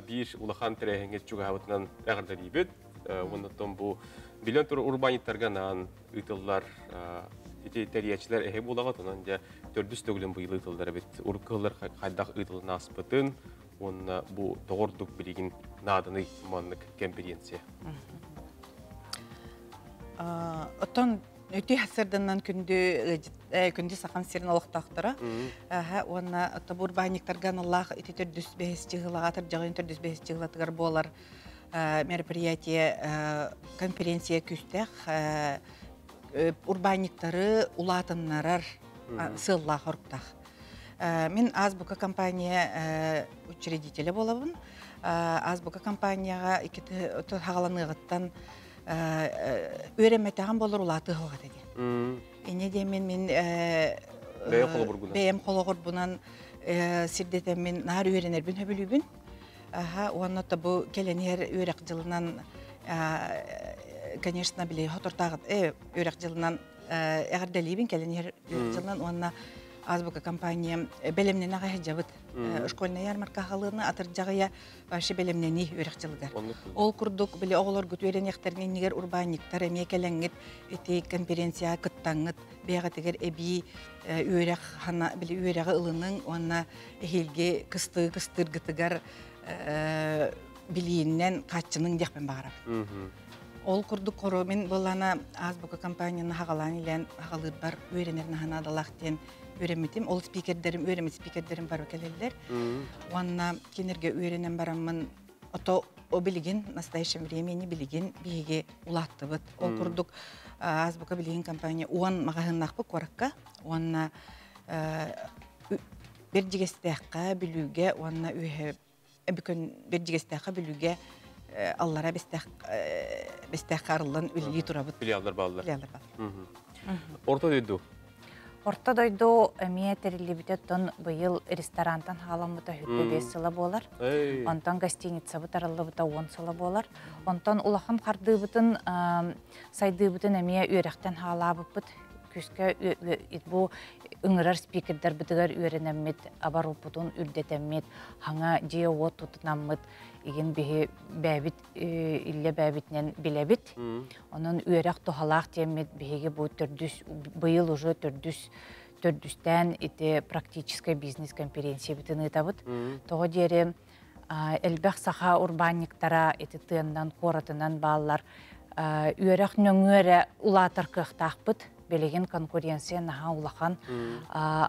бір улахан тірәхіңет жүгі ғавытынан әғірді дейбет. Оннаттан бұл билен тұры урбаниттарғанан үтіллар териячылар әхе болағат, онан 400 төгілін бұйылы үтілдері бет. Уркылар қайдақ үтілін аспытын, онна бұл тоғырдық білеген надыны манлық конференция. Оттан өте әсірдіннен күнді сақан серін олықтақтыра. Онна табур бағниктарған Аллах өте 405 жығылағатыр, жағын 405 жығылатығар болар мероприятие конференция күстәқ. Урбаниктары улатыннарар сыллақ ұрықтақ. Мен азбука компания учредителі болабын. Азбука компанияға хағаланығыттан өреметтіған болыр улаты ғылға деді. Ене де мен бәйім қолығыр бұнан сирдетен мен нар өренербін өбілібін. Оны бұл келенер өрек жылынан, конечно, білей, хотыртағыд өрек жылынан әғірдәлейбін келенер жылынан онына азбука компания белемнен ағай жабыт. Школьная ярмарка халыны атыржағыя башы белемнени өрек жылығар. Ол күрдік біле оғылар күт өренектерген негер урбаниктар әме келеңгет әте конференция күттаңыт бейғатығыр әбей өрек хана біле өрегі ылының онына әхелге кыстыр гытыгар білейіннен қатшының декпен бағарап. Ол күрдік қору мен болана азбука компанияны хағалан илен хағалыр бар өренерін ханадалақтен өреметім. Ол спикердерім, өремет спикердерім бар өкелелер. Онына кенерге өренен барамын ото о билигин настоящем времени билигин биге улаттыбыт. Ол курдук азбука билигин компания уан магахыннакпы коракка, уанна бер жигестекка билүүгө, уанна үйе бүкөн бер жигестекка билүүгө аллара бестек карылын үлги турабыт. Филиалдар балдар. Филиалдар балдар. Орта дойду. Орта дойду эмие терилибите тон быйыл ресторантан халамыта хүтте 5 сыла болар. Онтон гостиница бутарылыбыта 10 сыла болар. Онтон улахан кардыбытын сайдыбытын эмие үйректен халабыпыт. Күскө бу ыңырар спикердер битигер үйренеммит, абарупутун үрдетеммит, хаңа жие от тутунаммыт, иген бихи бәбит, илле бәбитнен билебит. Онун үйрек тухалақ теммит, бихиге бу быйыл уже төрдүстен ити практический бизнес конференция битин ытабыт. Того дере элбек саха урбанниктара ити тыындан, коратынан баллар үйрек нөңөре улатыр кыхтақпыт. Белеген конкуренция наха улахан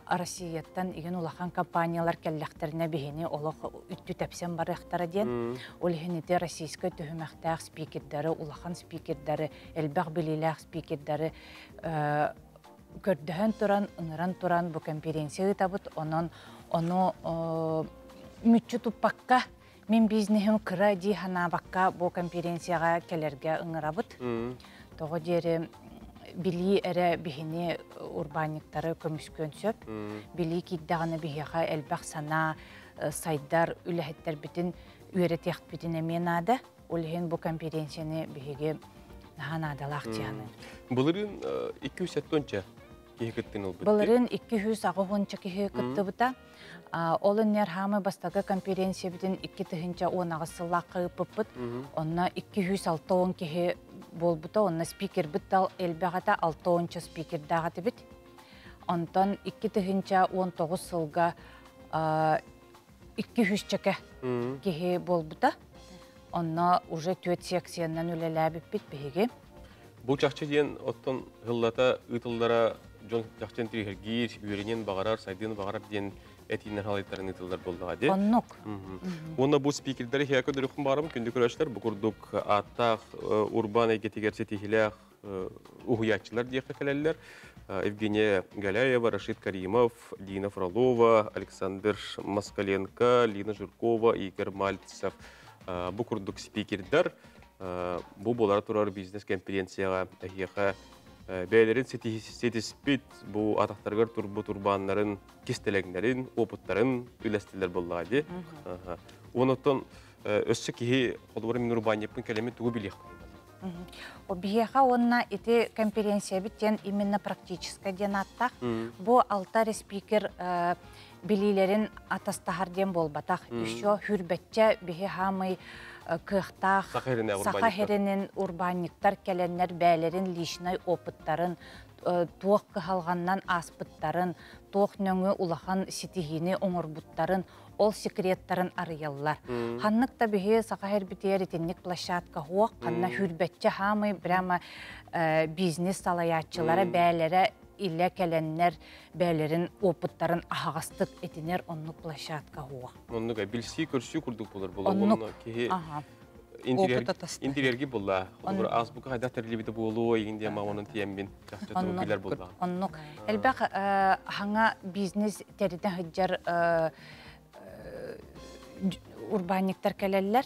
Россияттан иген улахан компаниялар келлектеріне бігені олық үтті тәпсен бар ектара ден. Ол хенеті российская түхімәқтәқ спикердері, улахан спикердері, әлбәқ білеләқ спикердері көрдіхен туран, ыңыран туран бұл конференция табыт. Оны мүтчі тұппаққа мен бизнесім кыра ди хана баққа бұл конференцияға келерге ыңырабыт. Тоғы дері били эре бихини урбанниктары көмүскөн сөп, били киддаганы бихиха элбак сана сайдар үлэхеттер битин үйретехт битин эменады. Олхен бу конференцияны бихиге наханадалах тияны. Булырын 200 тонча кихикеттен ол бітті? Булырын 200 ағығынча кихикетті бұта. Олын нерхамы бастағы конференция битин 2 тыхынча 10 ағысылақы ұпыппыт. Онна 206 кихи бол бұта, онна спикер біттал әлбәғата 6-онча спикер дағаты біт. Онтан 2 тыхынча 19 сылға 200 чеке кихи бол бұта. Онна уже 4 секцияннан үлеләбіп бит бігеге. Бұл чақчы дейін оттан ғыллата ұйтылдара жон чақчын тірігергер, үйренен бағарар, сайдын бағарар дейін әтейінен халайттарын ұйтылдар болдыға де. Оннық. Онна бұл спикердері хияқы дұрықын бағарым, күнді көрәшілер, бұл күрдік аттақ, урбан әйгетегерсе тихіләқ ұғыятчылар дейіқі кәлелілер. Евгения Галяева, Рашид Каримов, Дина Фролова, Александр Москаленко, Лина Жиркова, Игорь Мальцев. Бұл күрдік спикердер бұл болар тұрар бизнес конференцияға әйеға бәйлерін сетіспет бұл атақтарғар тұрбы турбанларын, кестелегнерін, опыттарын үләстелер боллады. Онықтан өссі кейі қолыбары мен урбанияпын кәлемі түгі білек. Обиеха онна эти конференция биттен именно практическая ден аттақ. Бу алтар спикер билилерин атастахарден болбатақ. Еще хүрбетче бихи хамый кыхтақ, сахахеринин урбанниктар келеннер бәлерин лишнай опыттарын, туық кыхалғаннан аспыттарын, туық нөңі улахан ситихини оңырбуттарын, ол секреттарын арыяллар. Ханнык та бихи сахахер битер итинник площадка хуақ, қанна хүрбетче хамый прямо бизнес салаятчылары бәлері иле келеннер бәлерин опыттарын ағастық етінер оннық площадка хуа. Оннық білсі көрсі күрдік болар болар. Оннық интерьерге болла. Оннық азбуқа қайда тәрілі біті болу, егінде мағының тиеммен қақтығы білер болла. Оннық. Әлбәқ хаңа бизнес тәріден хүджар урбанниктар кәлелілер.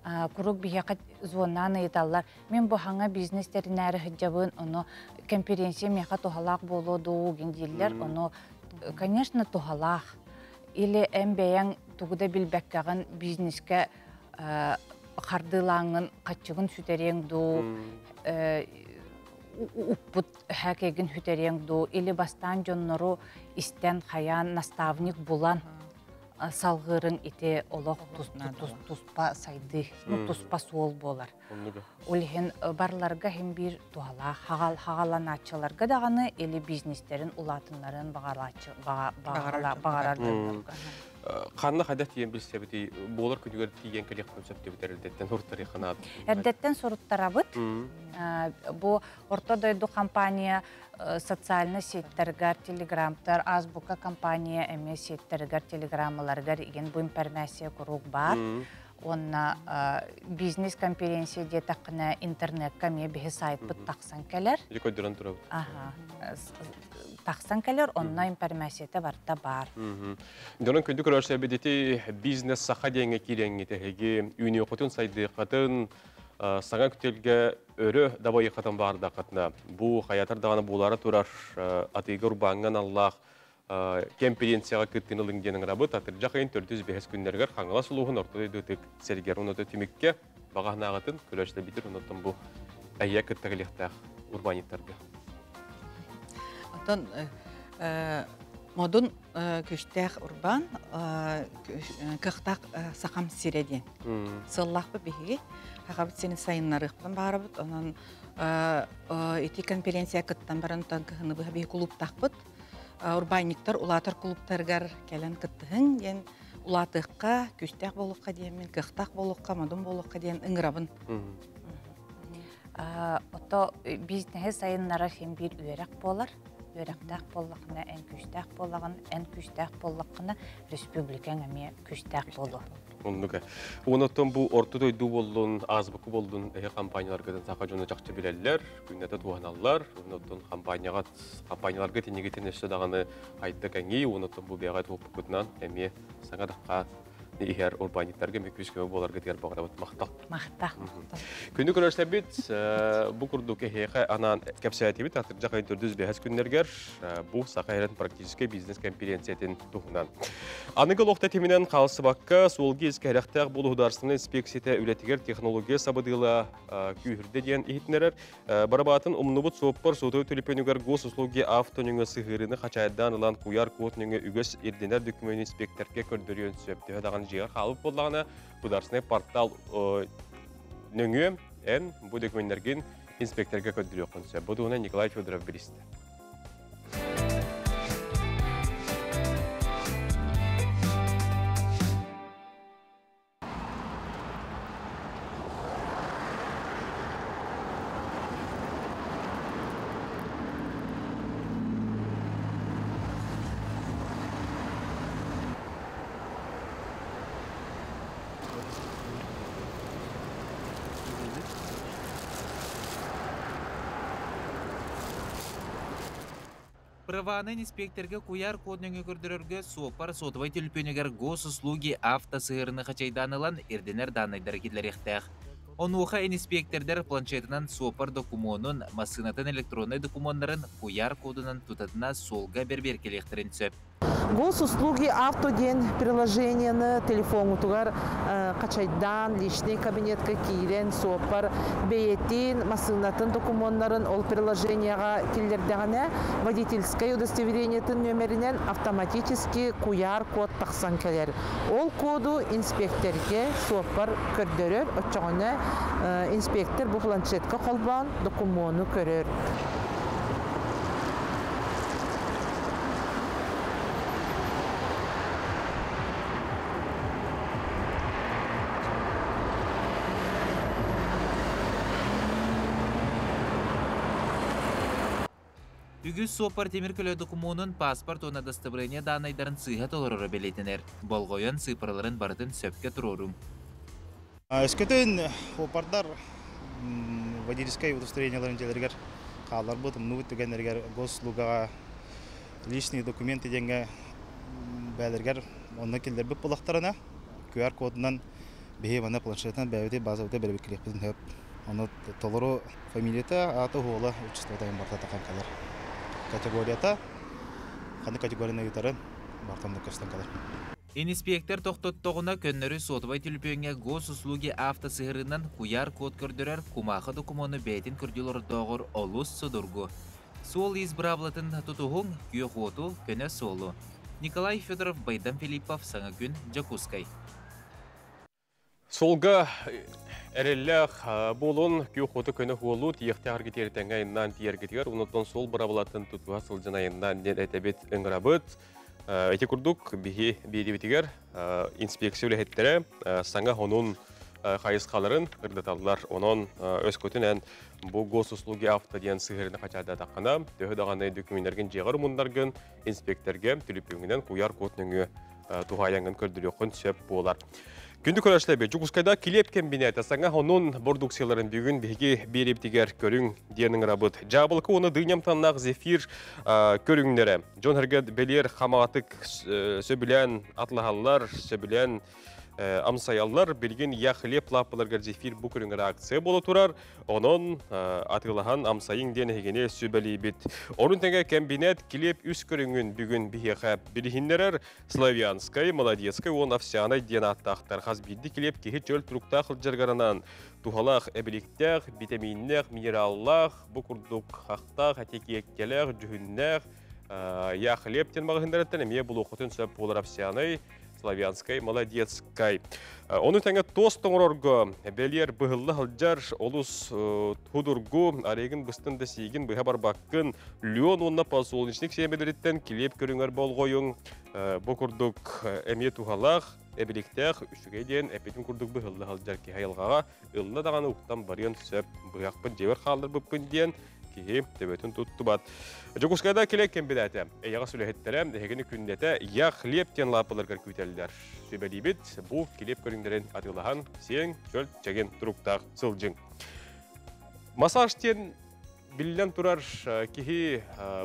Күрік бияқат зонаны еталар. Мен бұл хаңа бизнестерін әрі хүджабын, оны конференция меха тухалақ болуду гендиллер, оны, конечно, тухалақ. Или әмбәяң туғыда білбәккағын бизнеске қардылаңын, қатчығын сүтереңду, ұппыт хәкегін хүтереңду, или бастан жоннору истен хаян наставник булан салғырын ите олық туспа сайды, туспа суол болар. Олеген барларға хем бір туала хағаланачыларға дағаны елі бизнестерін улатынларын бағарардың. Қанна қайда тиен білсе біті, болар күнігер тиен көлек концепті бітер әрдеттен ұрттары қанады? Әрдеттен сұрыттара бұд. Бұл ортадойду компания социальный сеттергар, телеграммтар, азбука компания әме сеттергар, телеграммаларгар еген бұл информация құруқ бар. онна бизнес-конференция де тақына интернет-ка ме бе сайт бұт тақсан кәлер. Рекодеран тұрабы. Тақсан кәлер, онна информацияты барда бар. Донан күнді көрәші бедеті бизнес сақа дейінгі кереңі тәхеге үйіне оқытын сайды қатын саңа күтелге өрі дабайы қатын барда қатына. Бұл қаятар дағаны болары тұрар атыйғы ұрбаңын Аллах конференцияға күттін ылыңденің рабыт атыр жақайын 405 күндергер қаңыла сұлуғын ортады өтік сәргер ұнаты түмекке бағағына ағатын көрәшілі бітір ұнаттың бұл әйе күттігіліктәқ урбаниттарды. Атын модун күштәқ урбан кықтақ сақам сиреден. Сыллақпы бейге қағабыт сені сайынларықпын бағарабыт. Онан еті конференция күттен баран тұнқығыны бейге клубтақпыт. Урбаниктар улатыр клубтаргар кәлін кыттығын, ен улатыққа, күштәқ болуққа дейін, кықтақ болуққа, мадым болуққа дейін ұңырабын. Ото бизнес сайынлары хем бір үйерек болар. Үйеректәқ болуқына, ән күштәқ болуғын, ән күштәқ болуқына республикаң әме күштәқ болу. Оннуға. Онаттан бұл орты дойду болуын, азбықы болуын әйе компанияларға сақа жоны жақшы білелер, күннеті туғаналар. Онаттан компанияларға тенегетін әшті дағаны айтты кәңей, онаттан бұл бейғай туып күтінен әме саңа даққа егер урбаниттарға меквешкеме боларға тегер бағыра бұд мақтақ. Мақтақ. Күнді көрәшті біт, бұл күрді кәхеқі анан кәпсәйті біт, ақтыр жақайын 405 күндергер, бұл сақа әрін практически бизнес конференциятын тұғынан. Анығы лоқта темінен қалысы баққа, солғы ескі әріқтәқ бұл ұдарсының инспекцияты өлетігер технология сабыдығыла күйірді ден ехетінерер. Барабатын ұмныбыт соқпар соты төліпенігер гос услуги автоныңы сығырыны қачайдан ұлан қуяр көтініңі үгіс ерденер дүкімен инспекторге көрдірген сөпті жиғар қалып болағына бұдарсыны портал нөңі ән бұл документтерген инспекторға көддірі оқынсы. Бұдығына Николай Федоров бірісті. Праванын инспекторга куяр кодныңы көрдірерге суопар сотывай түлпенегер гос услуги автосыырыны қачайданылан ерденер данайдар келеректәқ. Онуға инспектордар планшетынан суопар документын, масынатын электронный документтарын куяр кодынан тұтатына солға бербер келектерін сөп. Госуслуги автоден приложениені телефону тугар качайдан личный кабинетка кирен сопар бейетин масынатын документтарын ол приложенияға келдердегіне водительское удостоверениетін нөмерінен автоматически куяр код тақсан келер. Ол коду инспекторге сопар көрдөрөр, отчоғыны инспектор бұл планшетка қолбан документу көрөр. Үгіз сопар теміркілі документын паспорт оны достоверение данайдарын сыйға толырыры белетінер. Болғойын сыпырыларын бардын сөпке тұрорым. Өскөтін опардар водительское удостоверенияларын желергер қалар бұд, мұны түгенергер госслугаға личный документы денге бәлергер оны келдер бұп бұлақтарына QR кодынан бейе бана планшетінен бәуді базауды бәрбек келек біздің өп. Оны толыру фамилияты аты ғолы участовдайын барта таққан қалар. Категорията, қанды категорияны ұйтарын бартанды көрстен қалар. Инспектор тоқтоттоғына көннері сотыбай түліпеңе гос услуги автосыгырынан куяр код көрдірер кумақы документы бәйтін көрдел ұрдоғыр олус судыргу. Сол избравлатын тұтуғын күйек оту көне солу. Николай Федоров, Байдан Филиппов, Саңа күн, Джакускай. Солға әрелләқ болын күйек оту көне олу тиекте аргетерітенге айынан тиергетігер, ұнытын сол бұрабылатын тұтуға сылжын айынан ден әтәбет өңірабыт. Әте күрдік бейдебетігер инспекция өлі саңа оның қайысқаларын қырдаталылар. Оның өз көтінен бұл гос услуги авто ден сығырыны қачада таққана, дөгі дағаны документтерген жеғар мұндарген инспекторге түліпеңінен қуяр көтініңі туғайаңын көрдірі өқін сөп болар. Күнді көрәшләбе, Жукускайда килеп комбинаты саңа оның продукцияларын бүгін беге берептігер көрің денің рабыт. Жабылқы оны дүйнемтаннақ зефир көріңдері. Джон Хергет белер қамағатық сөбілен атлағалар, сөбілен амсаялар білген я хлеб лапыларғар зефир бұл көріңгер акция болы тұрар. Оның атылаған амсайың денігіне сөбілі бет. Оның тәңе комбинат килеп үс көріңін бүгін бігеға білігіндерер Славянскай, Молодецкай, он овсяной ден аттақтар. Қазбейді килеп кеге жөл тұрықтақ жылжарғаранан тухалақ әбіліктәқ, витаминнәқ, минераллақ, бұқырдық қақтақ, әтекі еккеләқ, жүхіннәқ, я хлеб тен мағындыраттан әме бұл оқытын сөп болар овсяной, Славянскай, Молодецкай. Оның тәңі тост тоңырорғы бәлер бұғылы ғылжар олыс тұдырғы арегін бұстынды сейгін бұға барбаққын леон онына посолничник семелеріттен келеп көріңер бол қойың бұқырдық әме туғалақ әбіліктәқ үшігейден әпетін күрдік бұғылы ғылжар ке хайылғаға ұлына дағаны ұқтан бариян сөп бұғақпын жевер қалдыр бұппын ден кейі төбетін тұтты бат. Жукускайда келек кембедәті, әйяға сөйләхеттері, әйгіні күндеті, я хлептен лапыларғар көйтелілер. Сөйбәдейбет, бұл келеп көріңдерін атылаған сең, жөл, чәген тұрықтақ сылжың. Масажтен білден тұрар кейі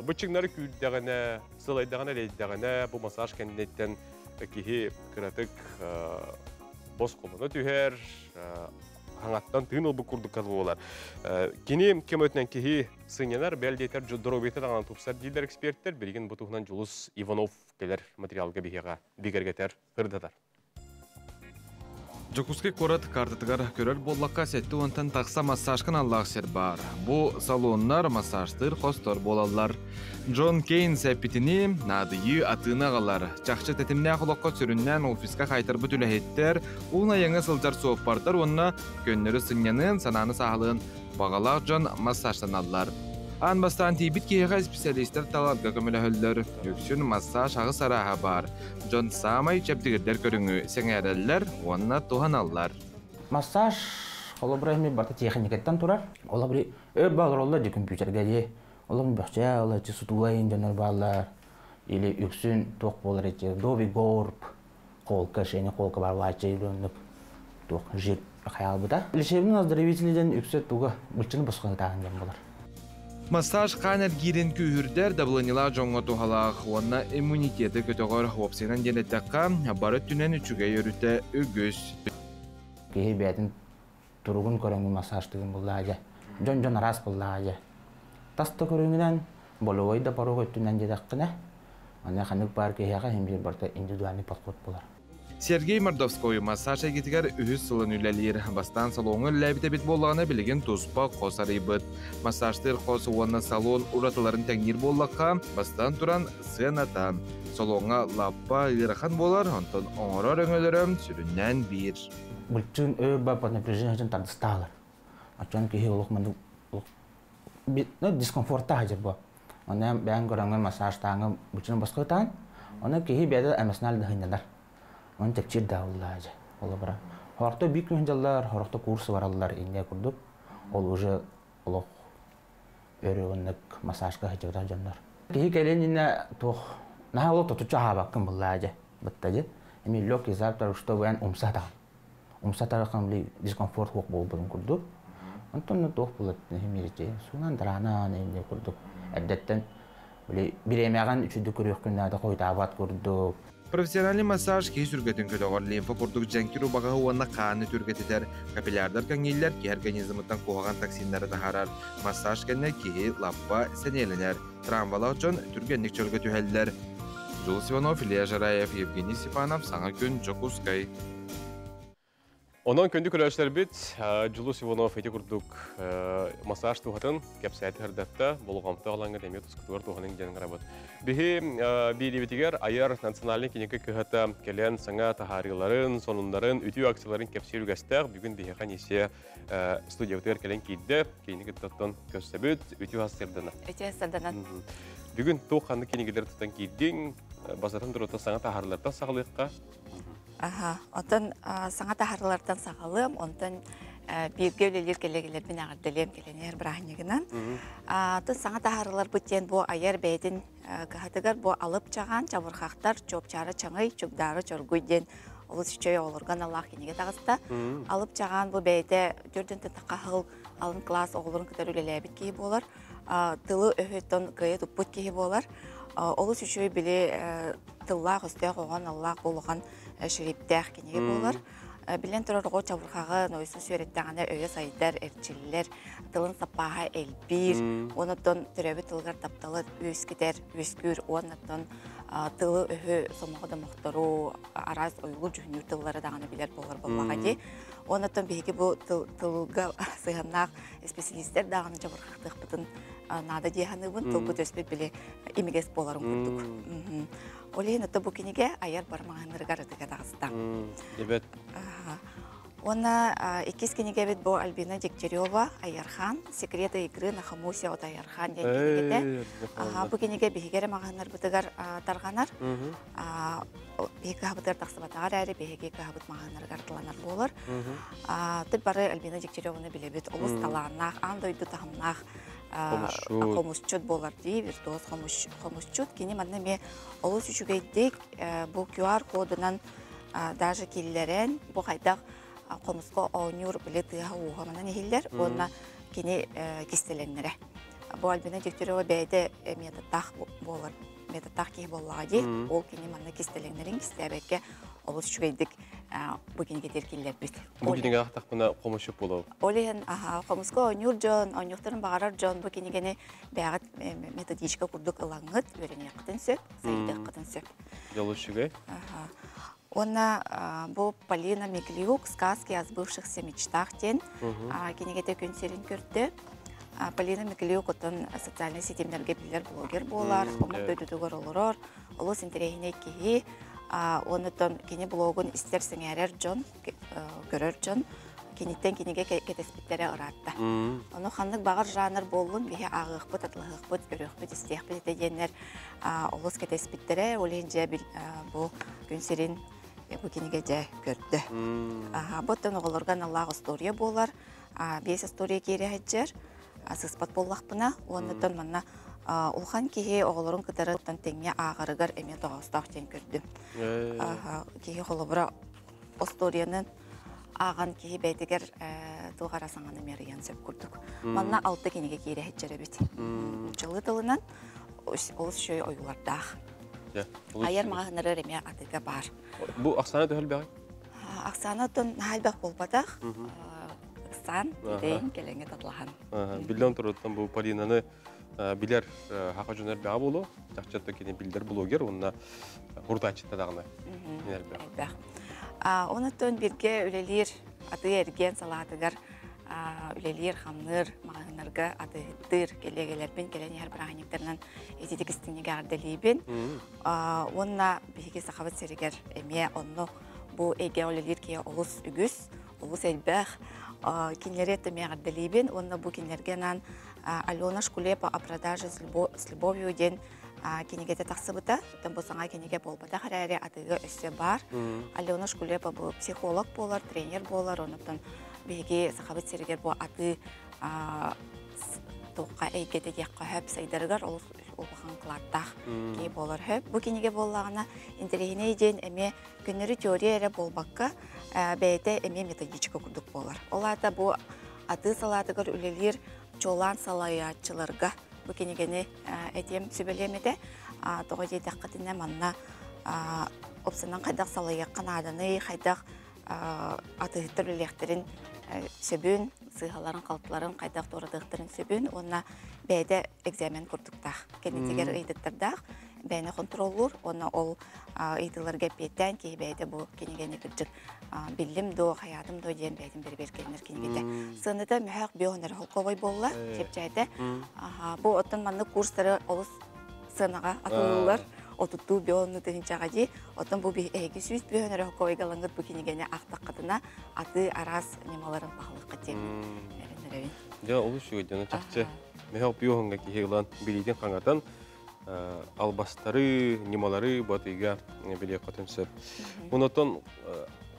бұчыңнары күйдіғіне, сылайдағына лейдіғіне, бұл масаж кәндеттен кейі күратық бос қолыны түйер, хаңаттан тыын ол бұл күрдік қазы олар. Кені кем өтінен кейі сыңенар, бәлдейтер дұробейтер аңан тұпсар дейдер эксперттер, берген бұтығынан Жұлыс Иванов келер материалға бігергетер қырдатар. Жокускай корат картатыгар көрер боллаққа сәтті онтан тақса массажқын аллақ сер бар. Бұ салоннар массажтыр қостор болалар. Джон Кейн сәппетіні надыйы атына қалар. Чақчы тәтімнә құлаққа сүріннен офисқа қайтар бұт үләхеттер, ұлына еңі сылжар соқпартар, онына көннері сыңнянын, сананы сағылығын бағалақ Джон массажтан аллар. Анбастан тейбіт кейіға специалистер талатқа көмілі хөлдер. Өксін массаж ағы сараға бар. Джон самай чәптігірдер көріңі сәңәрәлілер, онына туған аллар. Массаж қолы бір әмі барты техникеттен тұрар. Ола бір өр бағыр олар де компьютерге де. Ола бір бәқчә, ола де сұтуайын жөнер бағылар. Или өксін тоқ болар әте. Доби горп, қолқа, шәне қолқа бар лайча үйреніп. Тоқ жер қаял бұда. Лешебінің оздоровительден өксет туға бұлчыны бұсқаны тағын болар. Массаж қанер гирен күйірдер дабылынила жоңға тухалақ, онна иммунитеті көтіғыр опсинан денеттаққа бары түнен үчіге өріті үгіз. Кейі бәтін тұрғын көріңі массаж түгін бұл ағай. Жон арас бұл ағай. Таста көріңінен болу ойда бару көттінен дедаққына. Ана қанық бар кейіға хембер барда индивидуальный подход болар. Сергей Мордовской массаж әгетігер үхіз сылын үләлер. Бастан салоңы ләбіті бет болғаны білген тұспа қосары бұд. Массажтыр қосы оны салон ұратыларын тәңгер болаққа бастан тұран сенатан. Салоңа лаппа лирахан болар, онтын оңырар өңілерім сүріннен бір. Бұлчын өр бапа напряжение жын тардыстағылар. Ачан кейі олық дискомфортта хажыр бұл. Оны бәң көріңі массажтаңы бұлчын басқы таң, оны кейі бәді әмесінәлі дұхынялар. Он текчир дауллажа. Ола бара. Хорто бик мөнҗаллар, хорто курсы бараллар инде күрдүк. Ол уже олох өрөгөннөк массажга хәҗәгәр җаннар. Кеһи келен инде тох. На оло тотуча хабакын буллажа. Биттәҗе. Эми лок изаптар что вен умсата. Умсата ракамли дискомфорт хок булдым күрдүк. Антон тох булат хемирече. Сунан дарана инде күрдүк. Әдәттән биремәгән үчүдү көрөк күннәрдә койдабат күрдүк. Профессиональный массаж кей сүргетін көтіғыр лимфа құрдық жәңкеру бағағы онына қаны түргететер. Капиллярдар кәңейлер кей организмыттан қоғаған токсинлары тахарар. Массаж кәнне кей лаппа сәнеленер. Травмалақ жон түргенлік чөлгі түйәлілер. Жұлыс Иванов, Илья Жараев, Евгений Сипанов, Саңа күн, Жокускай. Онан көнді көрәшілер бет, Жұлыс Иванов әте күрдік массаж туғатын, кәпсәйті ғырдатта, болғамты ғалаңға дәмет ұскытығыр туғаның жәнің ғарабыд. Бихи бейдебетігер айар национальный кенекі көхіті келен саңа тахариларын, сонындарын, үтіу акцияларын кәпсей үлгәстәқ, бүгін бейхеқан есе студиятығыр келен кейді, кейінгі тұттан көстәбіт, үтіу асырдана. Үтіу асырдана. Бүгін туғанды кенегелер тұттан кейден, базардан дұрыта саңа тахарилардан сағылыққа. Онтан саңа тахарлардан сағалым, онтан бирге өлелер келегелер мен ағырделем келенер бірағынегінен. Саңа тахарлар бүттен бұл айар бәйдін кәхатығар бұл алып чаған, чабырқақтар, чопчары чаңай, чөпдары чоргүйден олыс үшөй олырған Аллах кенеге тағыста. Алып чаған бұл бәйді жүрден таққа хыл алын класс оғылырын күтер үлеләбіт кейі болар. Тылы өйттен ғайет ұппыт кейі болар. Олыс үшөй біле тыллақ үстәқ оған Аллах болуған шериптәқ кенеге болар. Билен тұрар оғы чавырқаға нойсы сөйреттіғаны өйе сайдар, әрчілілер, тылын сапаға әлбір, онаттан түрәбі тылғар тапталы өскетер, өскүр, онаттан тылы өйі сомағыда мұқтару, араз ойлы жүхінер тыллары дағаны білер болар болмаға де. Онаттан бейге бұл тылға сыйғаннақ специалистер дағаны чавырқақтық бұтын нада дейханы бұн, тыл бұт өспет біле емегес боларын көрдік. Олейін ұтты бұл кенеге аяр бармағанырғар ұтыға дағыстан. Дебет. Оны екес кенеге бет бұл Альбина Дегтярева, Аярхан, секреты игры на Хамусе от Аярхан ден кенегеде. Бұл кенеге бейгері мағаныр бұтығар тарғанар. Бейгі ғабытыр тақсыбатағар әрі, бейгі ғабыт мағанырғар тыланар болыр. Түп бары Альбина Дегтяреваны біле бет, олыс таланақ, андойды тағымнақ, қомысчуд болар дей, виртуоз қомысчуд. Кені мадны ме олыс үшігейдік бұл QR кодынан даже келілерін бұл қайдақ қомысқа оңыр біле тұйға уғаманан ехелдер, онына кені кестеленлері. Бұл Альбина Дегтярева бәйді метатақ болар, метатақ кей болуға дей, ол кені мадны кестеленлерін кестебекке олыс үшігейдік бұл кенеге теркелілер біт. Бұл кенеге ақтақ бұна қомысшып болау? Олейін қомысқа оңыр жон, оңықтарын бағарар жон бұл кенегені бәғат методичка күрдік ылаңыт, өріне қытын сөп, сайдық қытын сөп. Жол үшіге? Онна бұл Полина Миклюк, сказки о сбывшихся мечтах тен, кенегеде көнсерін көрді. Полина Миклюк отын социальный сетемдерге білер блогер болар, омық дөйдігір олырор, олыс интерегіне кейі, онытын кені блогын істерсің әрер жон, көрер жон, кенеттен кенеге кетеспеттері ұратты. Оны қандық бағыр жаныр болуын, бейе ағықпыт, атылығықпыт, өріқпыт, істеқпыт етеденер олыс кетеспеттері, олейін жа бұл көнсерін бұл кенеге жа көрді. Бұттын оғылырған Аллах история болар, бес история кері әджер, сыспат боллақпына, онытын манна Улхан кеге оғылырын кытары тәңе ағарығар әме тоғыстақ тен көрді. Кеге қолы бұра историяның аған кеге бәйтігер тұлғара саңаны мериян сөп көрдік. Манна 6 кенеге кері әджері бет. Жылы тылынан олыс шөй ойылардақ. Айар мағыныры әме атыға бар. Бұл ақсаны төхіл бәғай? Ақсаны түн әлбәқ болбадақ. Ақсан дейін келеңе татылаған. Білден тұрыттан бұл Полинаны билер хақа жөнер бәға болу, жақчатты кені билдер блогер, онына ұрда ачытта дағына. Оны түн бірге үлелер аты әрген салатығар үлелер қамныр мағынырға атығыттыр келегелербен келен ер бір ағынектерінен етедік істінеге ардалейбен. Онына бігі сақабыт серігер әме, онны бұл әге үлелер кей олыс үгіз, олыс әлбәқ кенлері әттіме ардалейбен. Онына бұл кенлергенен Алена Шкулепа о продаже с любовью ден кенегеде тақсыбыта, тем болсаңа кенеге болбада қарайры атығы өссе бар. Алена Шкулепа бұл психолог болар, тренер болар, онықтан бейге сақабыт серігер бұл аты тоққа әйгеде деққа хөп сайдарығар, олған қылаттақ кей болар хөп. Бұл кенеге болағына интерегіне ден әме күнірі теория әрі болбаққа бәйді әме методичка күрдік болар. Оларда бұл аты салатығыр үлелер чолан салаятчыларға бұл кенегені әтем сөбелемеді. Тоғы дейдіқ қытына манна опсынан қайдақ салаяққан аданы, қайдақ атығыттыр үлелерін сөбін, сыйғаларын, қалтыларын қайдақ торадықтырын сөбін, онына бәйді экзамен көрдіктақ. Кенетегер ұйдықтырдақ, бәйіні контроллур, оны ол ұйдыларға беттен кей бәйді бұл кенегені күрдік білім до, хаядым до дейін бәйдің бір-бір келінер кенегеді. Сыныда мүхәқ бионер холковай болла, жепчайды. Бұл оттын манны курстары олыс сынаға атылылар, отуту бионы тыгынчаға дей, оттын бұл әйгі сүйіс бионер холковай қалыңғыр бұл кенегені ақтақ қытына аты арас немаларын пағылық қытем. Ja, олыс жүгедені чақчы мүхәқ бионға кейгілан білейден қаңатан албастары, немалары батыға біле қатынсып. Бұнытын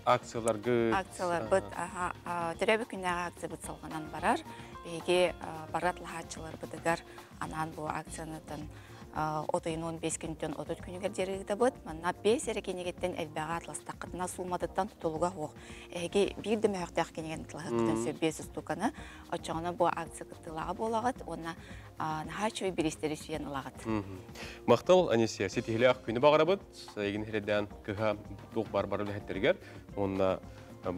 акцияларға... Акциялар бұд, түрәбі күнәға акция бұд салғанан барар. Беге барат лағатшылар бұдығар анан бұл акциянытын отойнуын 5 күнтен отут күнігер дерегді бұд. Манна 5 әрі кенегеттен әлбәға атластақ қытына сулмадыттан тұтылуға оқ. Әге бірді мөқтәқ кенеген тұлағы қытын сөббесі стуканы. Отчағына бұл акция қытылаға болағыд, онна наға чөй бірістері сүйен ұлағыд. Мақтал, Анисия, сетігілі ақ күні бағара бұд. Егін хереден кыға доқ бар-бары ләхеттергер. Онна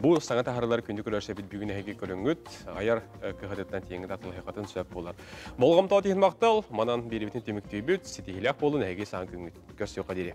бұл саңа тахарлар күнді көрерсе бит бүгін әйге көріңгіт, аяр кығадеттен теңгі татылы хеқатын сөп болар. Болғамтау теген мақтал, манан беребетін теміктей бүт, сетігілі ақ болын әйге саңа күнгіт. Көз сөйқа дере.